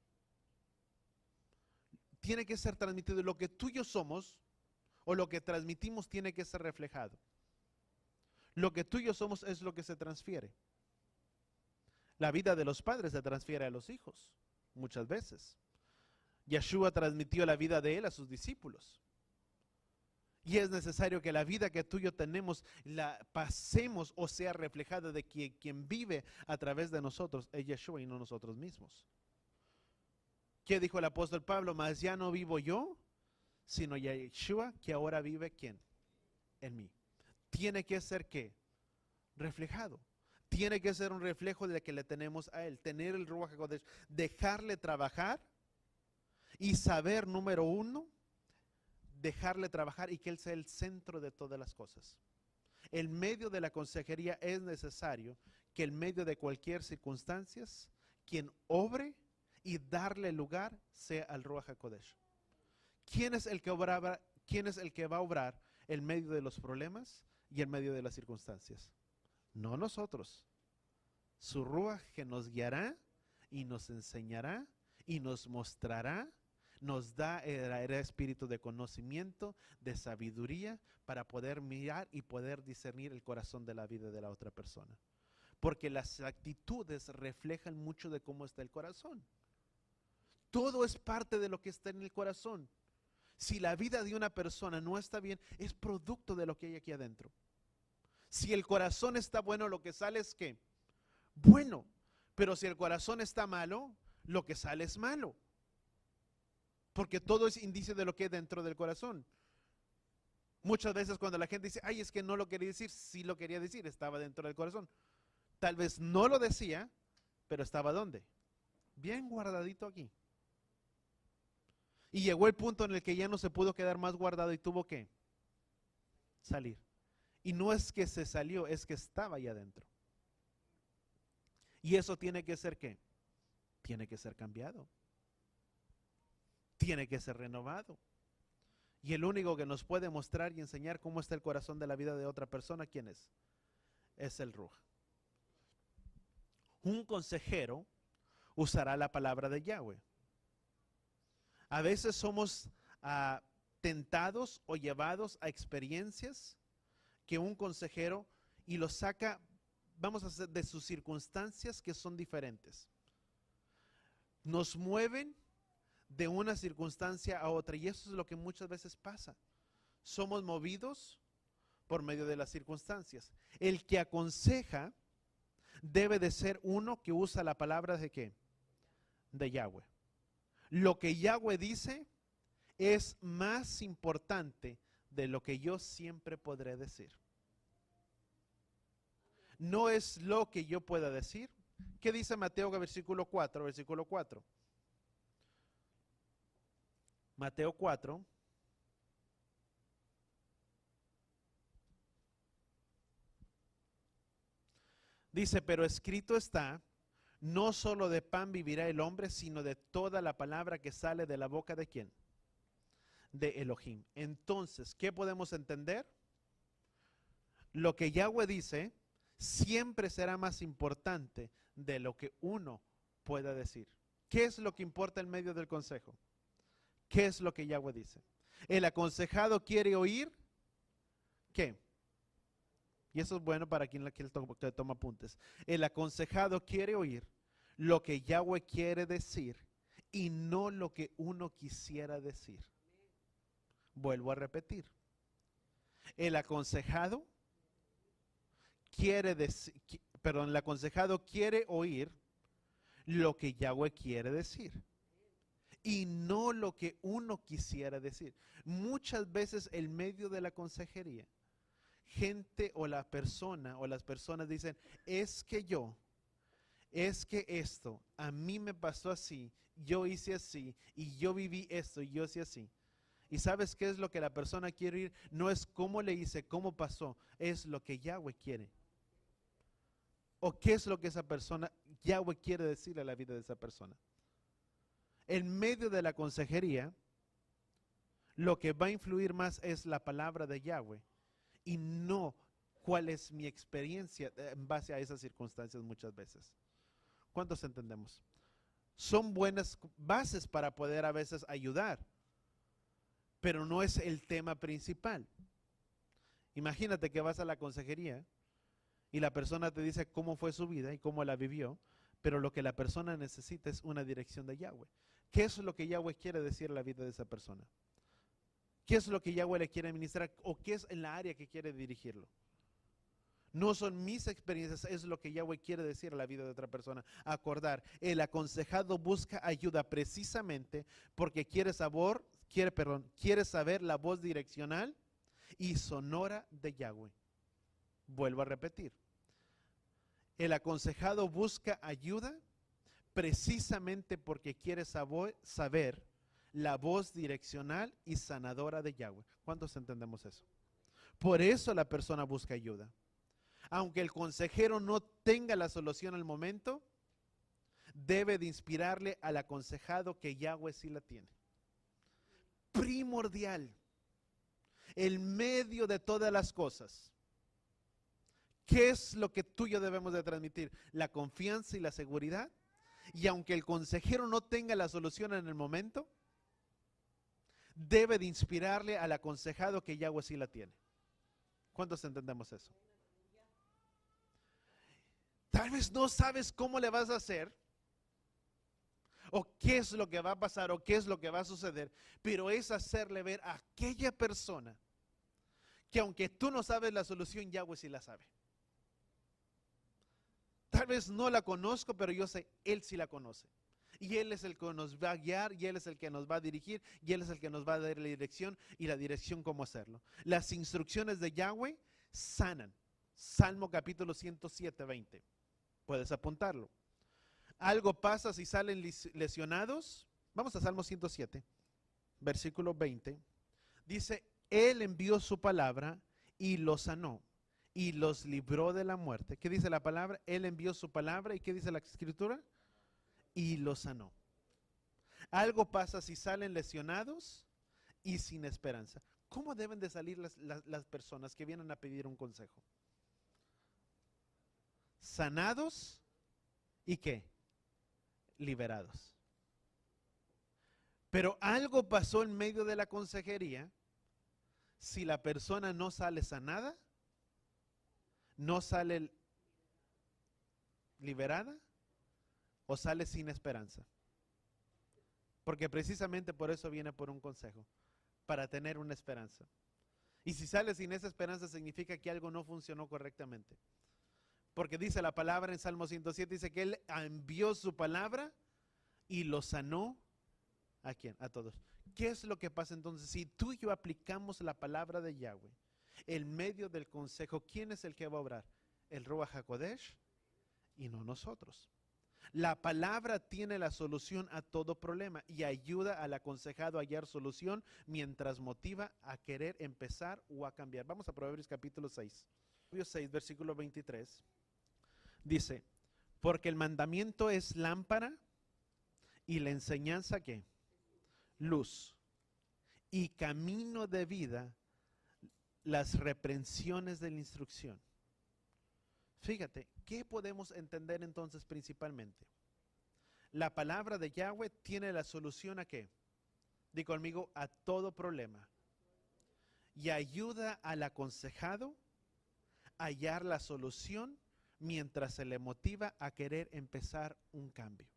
tiene que ser transmitido. Lo que tú y yo somos o lo que transmitimos tiene que ser reflejado. Lo que tú y yo somos es lo que se transfiere. La vida de los padres se transfiere a los hijos muchas veces. Yeshua transmitió la vida de él a sus discípulos. Y es necesario que la vida que tú y yo tenemos la pasemos o sea reflejada de quien vive a través de nosotros es Yeshua y no nosotros mismos. ¿Qué dijo el apóstol Pablo? Mas ya no vivo yo, sino Yeshua, que ahora vive ¿quién? En mí. Tiene que ser ¿qué? Reflejado. Tiene que ser un reflejo de que le tenemos a él. Tener el Ruach HaKodesh, dejarle trabajar y saber, número 1, dejarle trabajar y que él sea el centro de todas las cosas. En medio de la consejería es necesario que en medio de cualquier circunstancia, quien obre y darle lugar sea al Ruach HaKodesh. ¿Quién es el que obraba? ¿Quién es el que va a obrar en medio de los problemas y en medio de las circunstancias? No nosotros. Su Ruach que nos guiará y nos enseñará y nos mostrará. Nos da el espíritu de conocimiento, de sabiduría, para poder mirar y poder discernir el corazón de la vida de la otra persona. Porque las actitudes reflejan mucho de cómo está el corazón. Todo es parte de lo que está en el corazón. Si la vida de una persona no está bien, es producto de lo que hay aquí adentro. Si el corazón está bueno, lo que sale es ¿qué? Bueno. Pero si el corazón está malo, lo que sale es malo. Porque todo es indicio de lo que hay dentro del corazón. Muchas veces cuando la gente dice, ay, es que no lo quería decir, sí lo quería decir, estaba dentro del corazón. Tal vez no lo decía, pero ¿estaba dónde? Bien guardadito aquí. Y llegó el punto en el que ya no se pudo quedar más guardado y tuvo que salir. Y no es que se salió, es que estaba ahí adentro. Y eso tiene que ser ¿qué? Tiene que ser cambiado. Tiene que ser renovado. Y el único que nos puede mostrar y enseñar cómo está el corazón de la vida de otra persona, ¿quién es? Es el Ruaj. Un consejero usará la palabra de Yahweh. A veces somos tentados o llevados a experiencias que un consejero y lo saca, vamos a hacer de sus circunstancias que son diferentes. Nos mueven de una circunstancia a otra y eso es lo que muchas veces pasa. Somos movidos por medio de las circunstancias. El que aconseja debe de ser uno que usa la palabra de ¿qué? De Yahweh. Lo que Yahweh dice es más importante de lo que yo siempre podré decir. No es lo que yo pueda decir. ¿Qué dice Mateo versículo 4? Versículo 4. Mateo 4. Dice, pero escrito está, no solo de pan vivirá el hombre, sino de toda la palabra que sale de la boca de ¿quién? De Elohim. Entonces, ¿qué podemos entender? Lo que Yahweh dice siempre será más importante de lo que uno pueda decir. ¿Qué es lo que importa en medio del consejo? ¿Qué es lo que Yahweh dice? El aconsejado quiere oír, ¿qué? Y eso es bueno para quien que toma apuntes. El aconsejado quiere oír lo que Yahweh quiere decir y no lo que uno quisiera decir. Vuelvo a repetir. El aconsejado el aconsejado quiere oír lo que Yahweh quiere decir y no lo que uno quisiera decir. Muchas veces en medio de la consejería, gente o la persona o las personas dicen, es que esto, a mí me pasó así, yo hice así, y yo viví esto, y yo hice así. ¿Y sabes qué es lo que la persona quiere oír? No es cómo le hice, cómo pasó, es lo que Yahweh quiere. ¿O qué es lo que esa persona, Yahweh quiere decirle a la vida de esa persona? En medio de la consejería, lo que va a influir más es la palabra de Yahweh y no cuál es mi experiencia en base a esas circunstancias muchas veces. ¿Cuántos entendemos? Son buenas bases para poder a veces ayudar, pero no es el tema principal. Imagínate que vas a la consejería y la persona te dice cómo fue su vida y cómo la vivió, pero lo que la persona necesita es una dirección de Yahweh. ¿Qué es lo que Yahweh quiere decir a la vida de esa persona? ¿Qué es lo que Yahweh le quiere ministrar o qué es en la área que quiere dirigirlo? No son mis experiencias, es lo que Yahweh quiere decir a la vida de otra persona. Acordar, el aconsejado busca ayuda precisamente porque quiere saber la voz direccional y sonora de Yahweh. Vuelvo a repetir. El aconsejado busca ayuda precisamente porque quiere saber la voz direccional y sanadora de Yahweh. ¿Cuántos entendemos eso? Por eso la persona busca ayuda. Aunque el consejero no tenga la solución al momento, debe de inspirarle al aconsejado que Yahweh sí la tiene. Primordial. En medio de todas las cosas. ¿Qué es lo que tú y yo debemos de transmitir? La confianza y la seguridad. Y aunque el consejero no tenga la solución en el momento, debe de inspirarle al aconsejado que Yahweh sí la tiene. ¿Cuántos entendemos eso? Tal vez no sabes cómo le vas a hacer, o qué es lo que va a pasar, o qué es lo que va a suceder, pero es hacerle ver a aquella persona que aunque tú no sabes la solución, Yahweh sí la sabe. Tal vez no la conozco, pero yo sé, Él sí la conoce. Y Él es el que nos va a guiar, y Él es el que nos va a dirigir, y Él es el que nos va a dar la dirección y la dirección cómo hacerlo. Las instrucciones de Yahweh sanan. Salmo capítulo 107, 20. Puedes apuntarlo. Algo pasa si salen lesionados. Vamos a Salmo 107, versículo 20. Dice, Él envió su palabra y los sanó y los libró de la muerte. ¿Qué dice la palabra? Él envió su palabra y ¿qué dice la escritura? Y los sanó. Algo pasa si salen lesionados y sin esperanza. ¿Cómo deben de salir las personas que vienen a pedir un consejo? Sanados y ¿qué? Liberados. Pero algo pasó en medio de la consejería. Si la persona no sale sanada, no sale liberada o sale sin esperanza. Porque precisamente por eso viene por un consejo, para tener una esperanza. Y si sale sin esa esperanza significa que algo no funcionó correctamente. Porque dice la palabra en Salmo 107, dice que Él envió su palabra y lo sanó. ¿A quién? A todos. ¿Qué es lo que pasa entonces? Si tú y yo aplicamos la palabra de Yahweh en medio del consejo, ¿quién es el que va a obrar? El Ruach HaKodesh y no nosotros. La palabra tiene la solución a todo problema y ayuda al aconsejado a hallar solución mientras motiva a querer empezar o a cambiar. Vamos a Proverbios capítulo 6. Proverbios 6, versículo 23. Dice, porque el mandamiento es lámpara y la enseñanza, ¿qué? Luz. Y camino de vida, las reprensiones de la instrucción. Fíjate, ¿qué podemos entender entonces principalmente? La palabra de Yahweh tiene la solución ¿a qué? Di conmigo, a todo problema. Y ayuda al aconsejado a hallar la solución mientras se le motiva a querer empezar un cambio.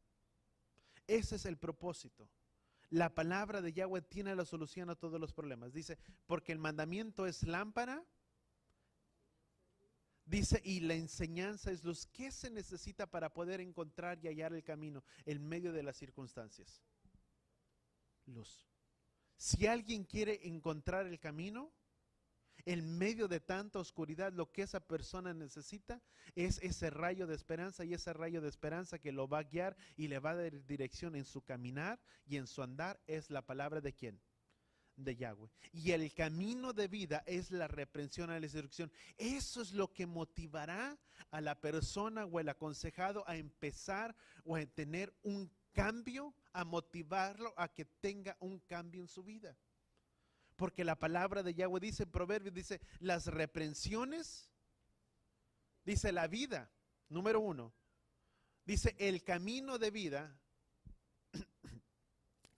Ese es el propósito. La palabra de Yahweh tiene la solución a todos los problemas. Dice, porque el mandamiento es lámpara. Dice, y la enseñanza es luz. ¿Qué se necesita para poder encontrar y hallar el camino en medio de las circunstancias? Luz. Si alguien quiere encontrar el camino, en medio de tanta oscuridad, lo que esa persona necesita es ese rayo de esperanza, y ese rayo de esperanza que lo va a guiar y le va a dar dirección en su caminar y en su andar es la palabra de ¿quién? De Yahweh. Y el camino de vida es la reprensión a la instrucción. Eso es lo que motivará a la persona o el aconsejado a empezar o a tener un cambio, a motivarlo a que tenga un cambio en su vida. Porque la palabra de Yahweh dice en Proverbios, dice, las reprensiones, dice la vida, número 1, dice el camino de vida,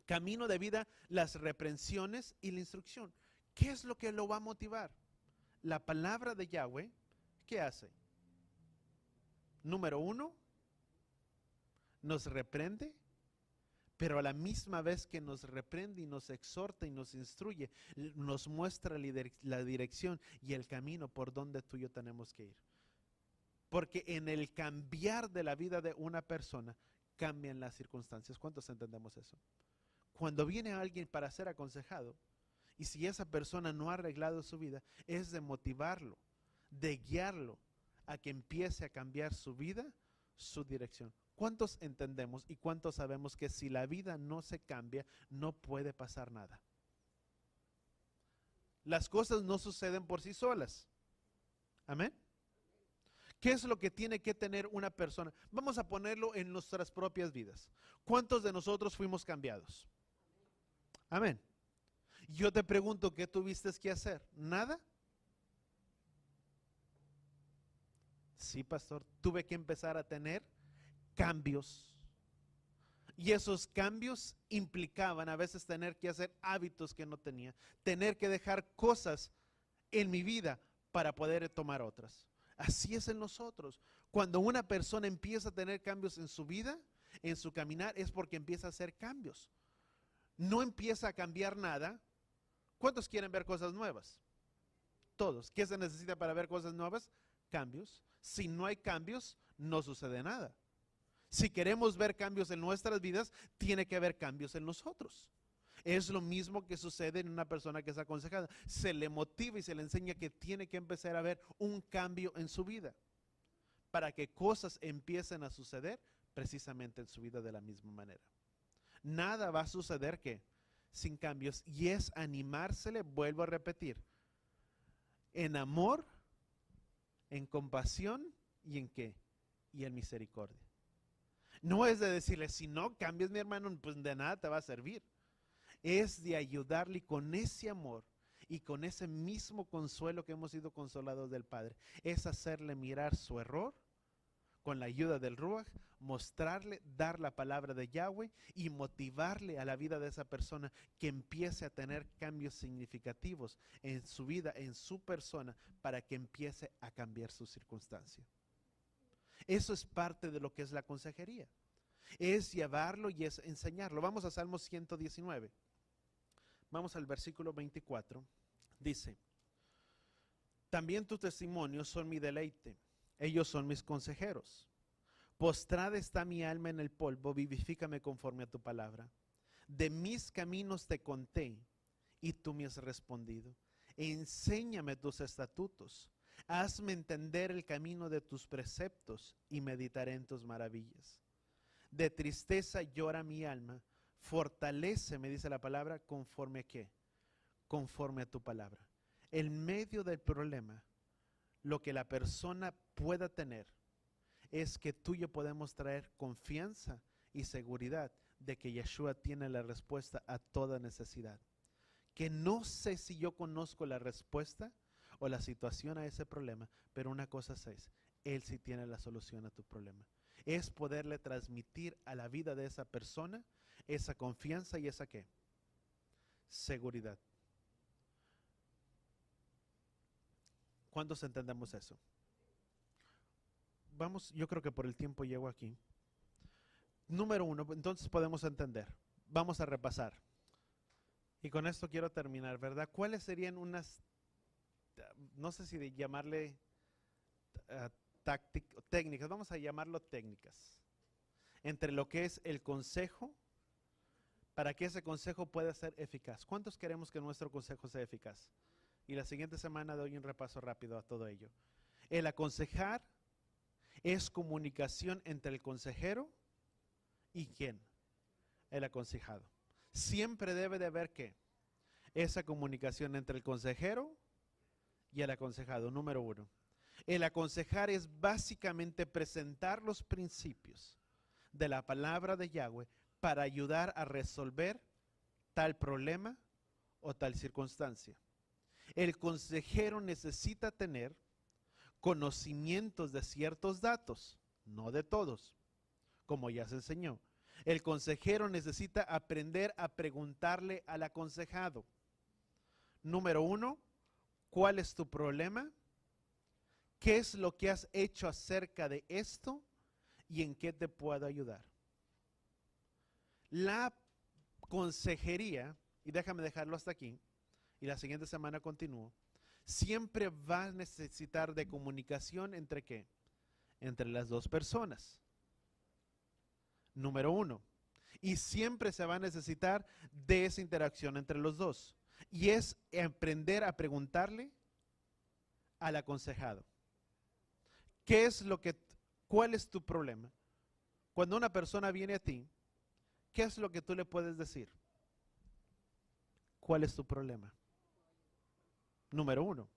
camino de vida, las reprensiones y la instrucción. ¿Qué es lo que lo va a motivar? La palabra de Yahweh, ¿qué hace? Número 1, nos reprende, pero a la misma vez que nos reprende y nos exhorta y nos instruye, nos muestra la dirección y el camino por donde tú y yo tenemos que ir. Porque en el cambiar de la vida de una persona, cambian las circunstancias. ¿Cuántos entendemos eso? Cuando viene alguien para ser aconsejado, y si esa persona no ha arreglado su vida, es de motivarlo, de guiarlo a que empiece a cambiar su vida, su dirección. ¿Cuántos entendemos y cuántos sabemos que si la vida no se cambia, no puede pasar nada? Las cosas no suceden por sí solas. Amén. ¿Qué es lo que tiene que tener una persona? Vamos a ponerlo en nuestras propias vidas. ¿Cuántos de nosotros fuimos cambiados? Amén. Yo te pregunto, ¿qué tuviste que hacer? ¿Nada? Sí, pastor, tuve que empezar a tener cambios. Y esos cambios implicaban a veces tener que hacer hábitos que no tenía, tener que dejar cosas en mi vida para poder tomar otras. Así es en nosotros. Cuando una persona empieza a tener cambios en su vida, en su caminar, es porque empieza a hacer cambios. No empieza a cambiar nada. ¿Cuántos quieren ver cosas nuevas? Todos. ¿Qué se necesita para ver cosas nuevas? Cambios. Si no hay cambios, no sucede nada. Si queremos ver cambios en nuestras vidas, tiene que haber cambios en nosotros. Es lo mismo que sucede en una persona que es aconsejada. Se le motiva y se le enseña que tiene que empezar a ver un cambio en su vida para que cosas empiecen a suceder precisamente en su vida de la misma manera. Nada va a suceder que sin cambios, y es animársele, vuelvo a repetir, en amor, en compasión y en qué, y en misericordia. No es de decirle, si no cambias, mi hermano, pues de nada te va a servir. Es de ayudarle con ese amor y con ese mismo consuelo que hemos sido consolados del Padre. Es hacerle mirar su error con la ayuda del Ruach, mostrarle, dar la palabra de Yahweh y motivarle a la vida de esa persona que empiece a tener cambios significativos en su vida, en su persona, para que empiece a cambiar su circunstancia. Eso es parte de lo que es la consejería. Es llevarlo y es enseñarlo. Vamos a Salmo 119. Vamos al versículo 24. Dice, también tus testimonios son mi deleite. Ellos son mis consejeros. Postrada está mi alma en el polvo, vivifícame conforme a tu palabra. De mis caminos te conté y tú me has respondido. Enséñame tus estatutos. Hazme entender el camino de tus preceptos y meditaré en tus maravillas. De tristeza llora mi alma. Fortalece, me dice la palabra, conforme a qué? Conforme a tu palabra. En medio del problema, lo que la persona pueda tener es que tú y yo podemos traer confianza y seguridad de que Yeshua tiene la respuesta a toda necesidad. Que no sé si yo conozco la respuesta o la situación a ese problema, pero una cosa es, Él sí tiene la solución a tu problema. Es poderle transmitir a la vida de esa persona esa confianza y esa ¿qué? Seguridad. ¿Cuántos entendemos eso? Vamos, yo creo que por el tiempo llego aquí. Número uno, entonces podemos entender. Vamos a repasar. Y con esto quiero terminar, ¿verdad? ¿Cuáles serían unas, no sé si de llamarle técnicas, vamos a llamarlo técnicas, entre lo que es el consejo, para que ese consejo pueda ser eficaz? ¿Cuántos queremos que nuestro consejo sea eficaz? Y la siguiente semana doy un repaso rápido a todo ello. El aconsejar es comunicación entre el consejero y ¿quién? El aconsejado. Siempre debe de haber ¿qué? Esa comunicación entre el consejero y el aconsejado. Número uno. El aconsejar es básicamente presentar los principios de la palabra de Yahweh para ayudar a resolver tal problema o tal circunstancia. El consejero necesita tener conocimientos de ciertos datos, no de todos, como ya se enseñó. El consejero necesita aprender a preguntarle al aconsejado. Número uno, ¿cuál es tu problema? ¿Qué es lo que has hecho acerca de esto? ¿Y en qué te puedo ayudar? La consejería, y déjame dejarlo hasta aquí, y la siguiente semana continúo, siempre va a necesitar de comunicación entre ¿qué? Entre las dos personas. Número uno. Y siempre se va a necesitar de esa interacción entre los dos. Y es aprender a preguntarle al aconsejado. ¿Cuál es tu problema? Cuando una persona viene a ti, ¿qué es lo que tú le puedes decir? ¿Cuál es tu problema? Número uno.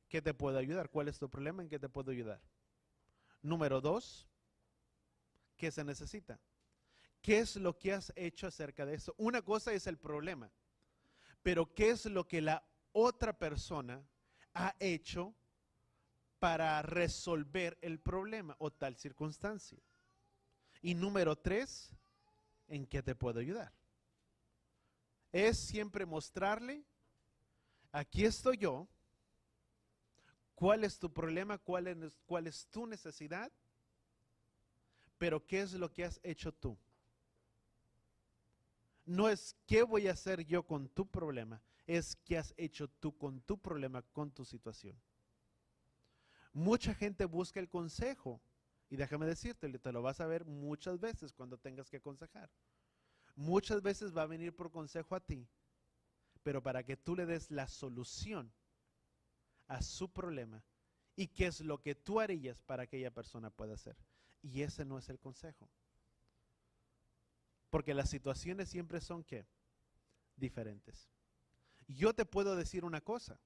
¿Qué te puedo ayudar? ¿Cuál es tu problema? ¿En qué te puedo ayudar? Número dos, ¿qué se necesita? ¿Qué es lo que has hecho acerca de eso? Una cosa es el problema, pero ¿qué es lo que la otra persona ha hecho para resolver el problema o tal circunstancia? Y número tres, ¿en qué te puedo ayudar? Es siempre mostrarle, aquí estoy yo, cuál es tu problema, cuál es tu necesidad, pero ¿qué es lo que has hecho tú? No es qué voy a hacer yo con tu problema, es qué has hecho tú con tu problema, con tu situación. Mucha gente busca el consejo, y déjame decirte, te lo vas a ver muchas veces cuando tengas que aconsejar. Muchas veces va a venir por consejo a ti, pero para que tú le des la solución a su problema y qué es lo que tú harías para que aquella persona pueda hacer. Y ese no es el consejo. Porque las situaciones siempre son, ¿qué? Diferentes. Yo te puedo decir una cosa,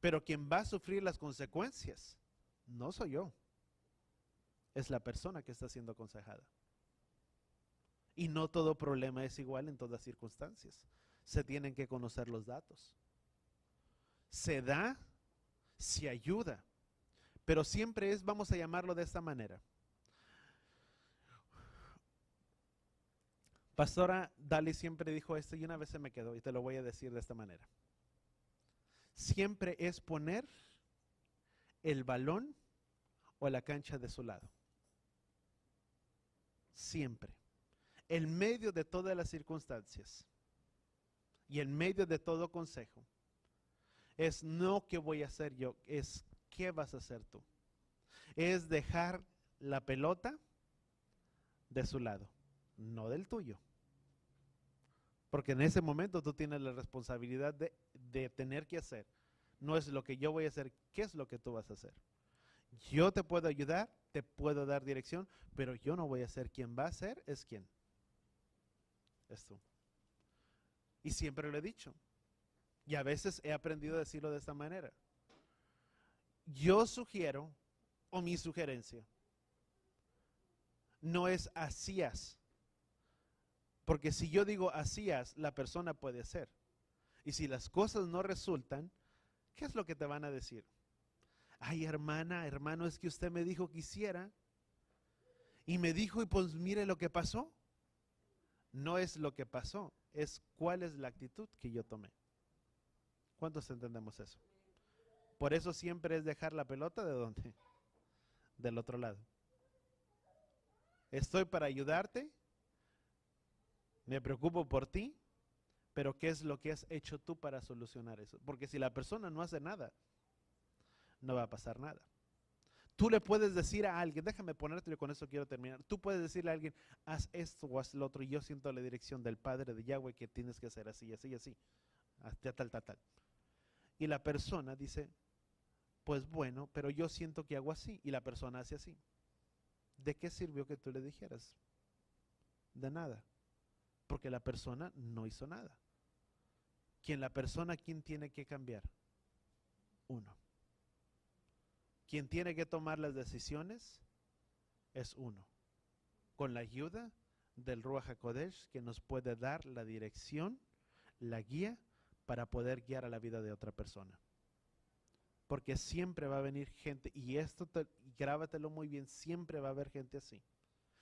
pero quien va a sufrir las consecuencias no soy yo, es la persona que está siendo aconsejada. Y no todo problema es igual en todas circunstancias. Se tienen que conocer los datos. Se da, se ayuda, pero siempre es, vamos a llamarlo de esta manera. Pastora Dali siempre dijo esto y una vez se me quedó y te lo voy a decir de esta manera. Siempre es poner el balón o la cancha de su lado. Siempre. En medio de todas las circunstancias y en medio de todo consejo, es no qué voy a hacer yo, es qué vas a hacer tú. Es dejar la pelota de su lado, no del tuyo. Porque en ese momento tú tienes la responsabilidad de tener que hacer. No es lo que yo voy a hacer, ¿qué es lo que tú vas a hacer? Yo te puedo ayudar, te puedo dar dirección, pero yo no voy a ser quien va a hacer, es quién. Es tú. Y siempre lo he dicho. Y a veces he aprendido a decirlo de esta manera. Yo sugiero, o mi sugerencia, no es hacías. Porque si yo digo hacías, la persona puede hacer. Y si las cosas no resultan, ¿qué es lo que te van a decir? Ay, hermana, hermano, es que usted me dijo que hiciera. Y me dijo, y pues mire lo que pasó. No es lo que pasó, es cuál es la actitud que yo tomé. ¿Cuántos entendemos eso? Por eso siempre es dejar la pelota ¿de dónde? Del otro lado. Estoy para ayudarte, me preocupo por ti, pero ¿qué es lo que has hecho tú para solucionar eso? Porque si la persona no hace nada, no va a pasar nada. Tú le puedes decir a alguien, déjame ponerte y con eso quiero terminar. Tú puedes decirle a alguien, haz esto o haz lo otro, y yo siento la dirección del Padre de Yahweh que tienes que hacer así, así, así, tal, tal, tal. Y la persona dice, pues bueno, pero yo siento que hago así, y la persona hace así. ¿De qué sirvió que tú le dijeras? De nada, porque la persona no hizo nada. ¿Quién tiene que cambiar? Uno. Quien tiene que tomar las decisiones es uno, con la ayuda del Ruach HaKodesh que nos puede dar la dirección, la guía para poder guiar a la vida de otra persona. Porque siempre va a venir gente, y esto grábatelo muy bien, siempre va a haber gente así.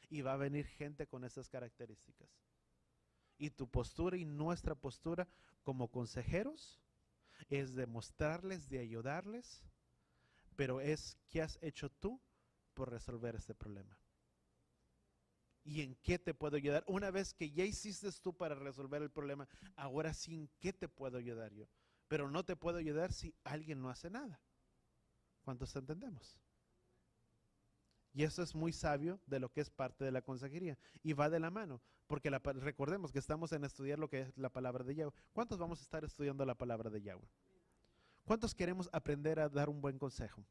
Y va a venir gente con esas características. Y tu postura y nuestra postura como consejeros es de mostrarles, de ayudarles, pero es ¿qué has hecho tú por resolver este problema? ¿Y en qué te puedo ayudar? Una vez que ya hiciste tú para resolver el problema, ahora sí, ¿en qué te puedo ayudar yo? Pero no te puedo ayudar si alguien no hace nada. ¿Cuántos entendemos? Y eso es muy sabio de lo que es parte de la consejería. Y va de la mano, porque recordemos que estamos en estudiar lo que es la palabra de Yahweh. ¿Cuántos vamos a estar estudiando la palabra de Yahweh? ¿Cuántos queremos aprender a dar un buen consejo?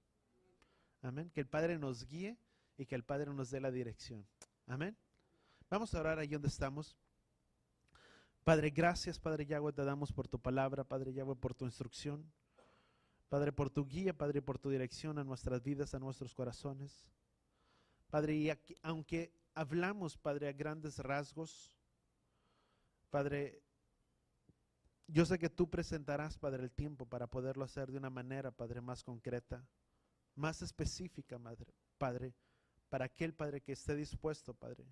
Amén. Que el Padre nos guíe y que el Padre nos dé la dirección. Amén. Vamos a orar ahí donde estamos. Padre, gracias, Padre Yahweh, te damos por tu palabra, Padre Yahweh, por tu instrucción. Padre, por tu guía, Padre, por tu dirección a nuestras vidas, a nuestros corazones. Padre, y aquí, aunque hablamos, Padre, a grandes rasgos, Padre, yo sé que tú presentarás, Padre, el tiempo para poderlo hacer de una manera, Padre, más concreta, más específica, Padre, para aquel, Padre, que esté dispuesto, Padre,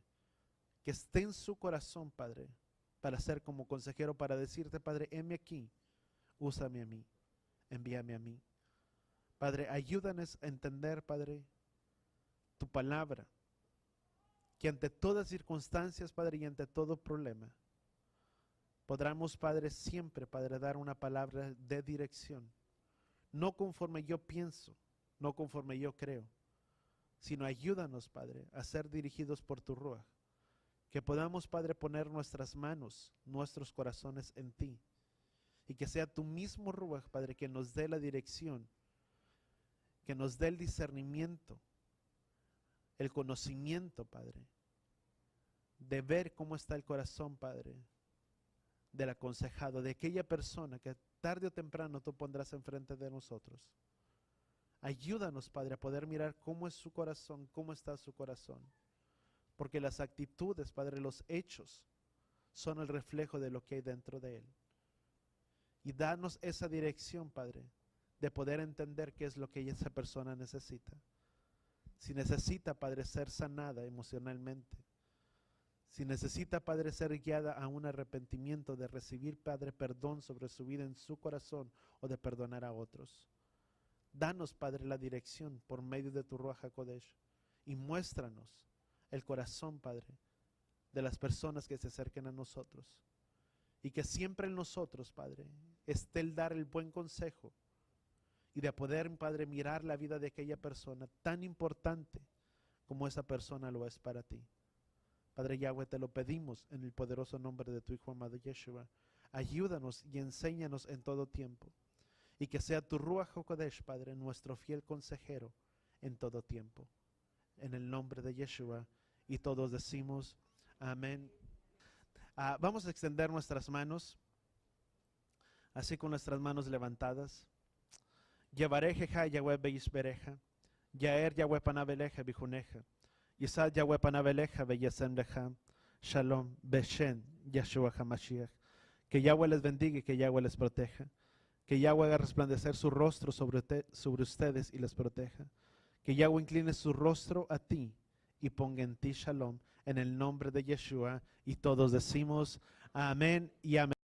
que esté en su corazón, Padre, para ser como consejero, para decirte, Padre, heme aquí, úsame a mí, envíame a mí. Padre, ayúdanos a entender, Padre, tu palabra, que ante todas circunstancias, Padre, y ante todo problema, podamos, Padre, siempre, Padre, dar una palabra de dirección, no conforme yo pienso, no conforme yo creo, sino ayúdanos, Padre, a ser dirigidos por tu Ruach, que podamos, Padre, poner nuestras manos, nuestros corazones en ti, y que sea tu mismo Ruach, Padre, que nos dé la dirección, que nos dé el discernimiento, el conocimiento, Padre, de ver cómo está el corazón, Padre, del aconsejado, de aquella persona que tarde o temprano tú pondrás enfrente de nosotros. Ayúdanos, Padre, a poder mirar cómo es su corazón, cómo está su corazón. Porque las actitudes, Padre, los hechos son el reflejo de lo que hay dentro de él. Y danos esa dirección, Padre, de poder entender qué es lo que esa persona necesita. Si necesita, Padre, ser sanada emocionalmente. Si necesita, Padre, ser guiada a un arrepentimiento de recibir, Padre, perdón sobre su vida en su corazón o de perdonar a otros. Danos, Padre, la dirección por medio de tu Ruach HaKodesh y muéstranos el corazón, Padre, de las personas que se acerquen a nosotros. Y que siempre en nosotros, Padre, esté el dar el buen consejo y de poder, Padre, mirar la vida de aquella persona tan importante como esa persona lo es para ti. Padre Yahweh, te lo pedimos en el poderoso nombre de tu Hijo amado Yeshua. Ayúdanos y enséñanos en todo tiempo. Y que sea tu Ruach HaKodesh, Padre, nuestro fiel consejero en todo tiempo. En el nombre de Yeshua. Y todos decimos amén. Vamos a extender nuestras manos, así con nuestras manos levantadas. Yevarejeja Yahweh beishbereja, Yaer Yahweh panabeleja bijuneja, Yisad Yahweh panabeleja beyesem leja, Shalom beshen Yeshua HaMashiach. Que Yahweh les bendiga y que Yahweh les proteja. Que Yahweh haga resplandecer su rostro sobre ustedes y les proteja. Que Yahweh incline su rostro a ti y ponga en ti Shalom, en el nombre de Yeshua. Y todos decimos amén y amén.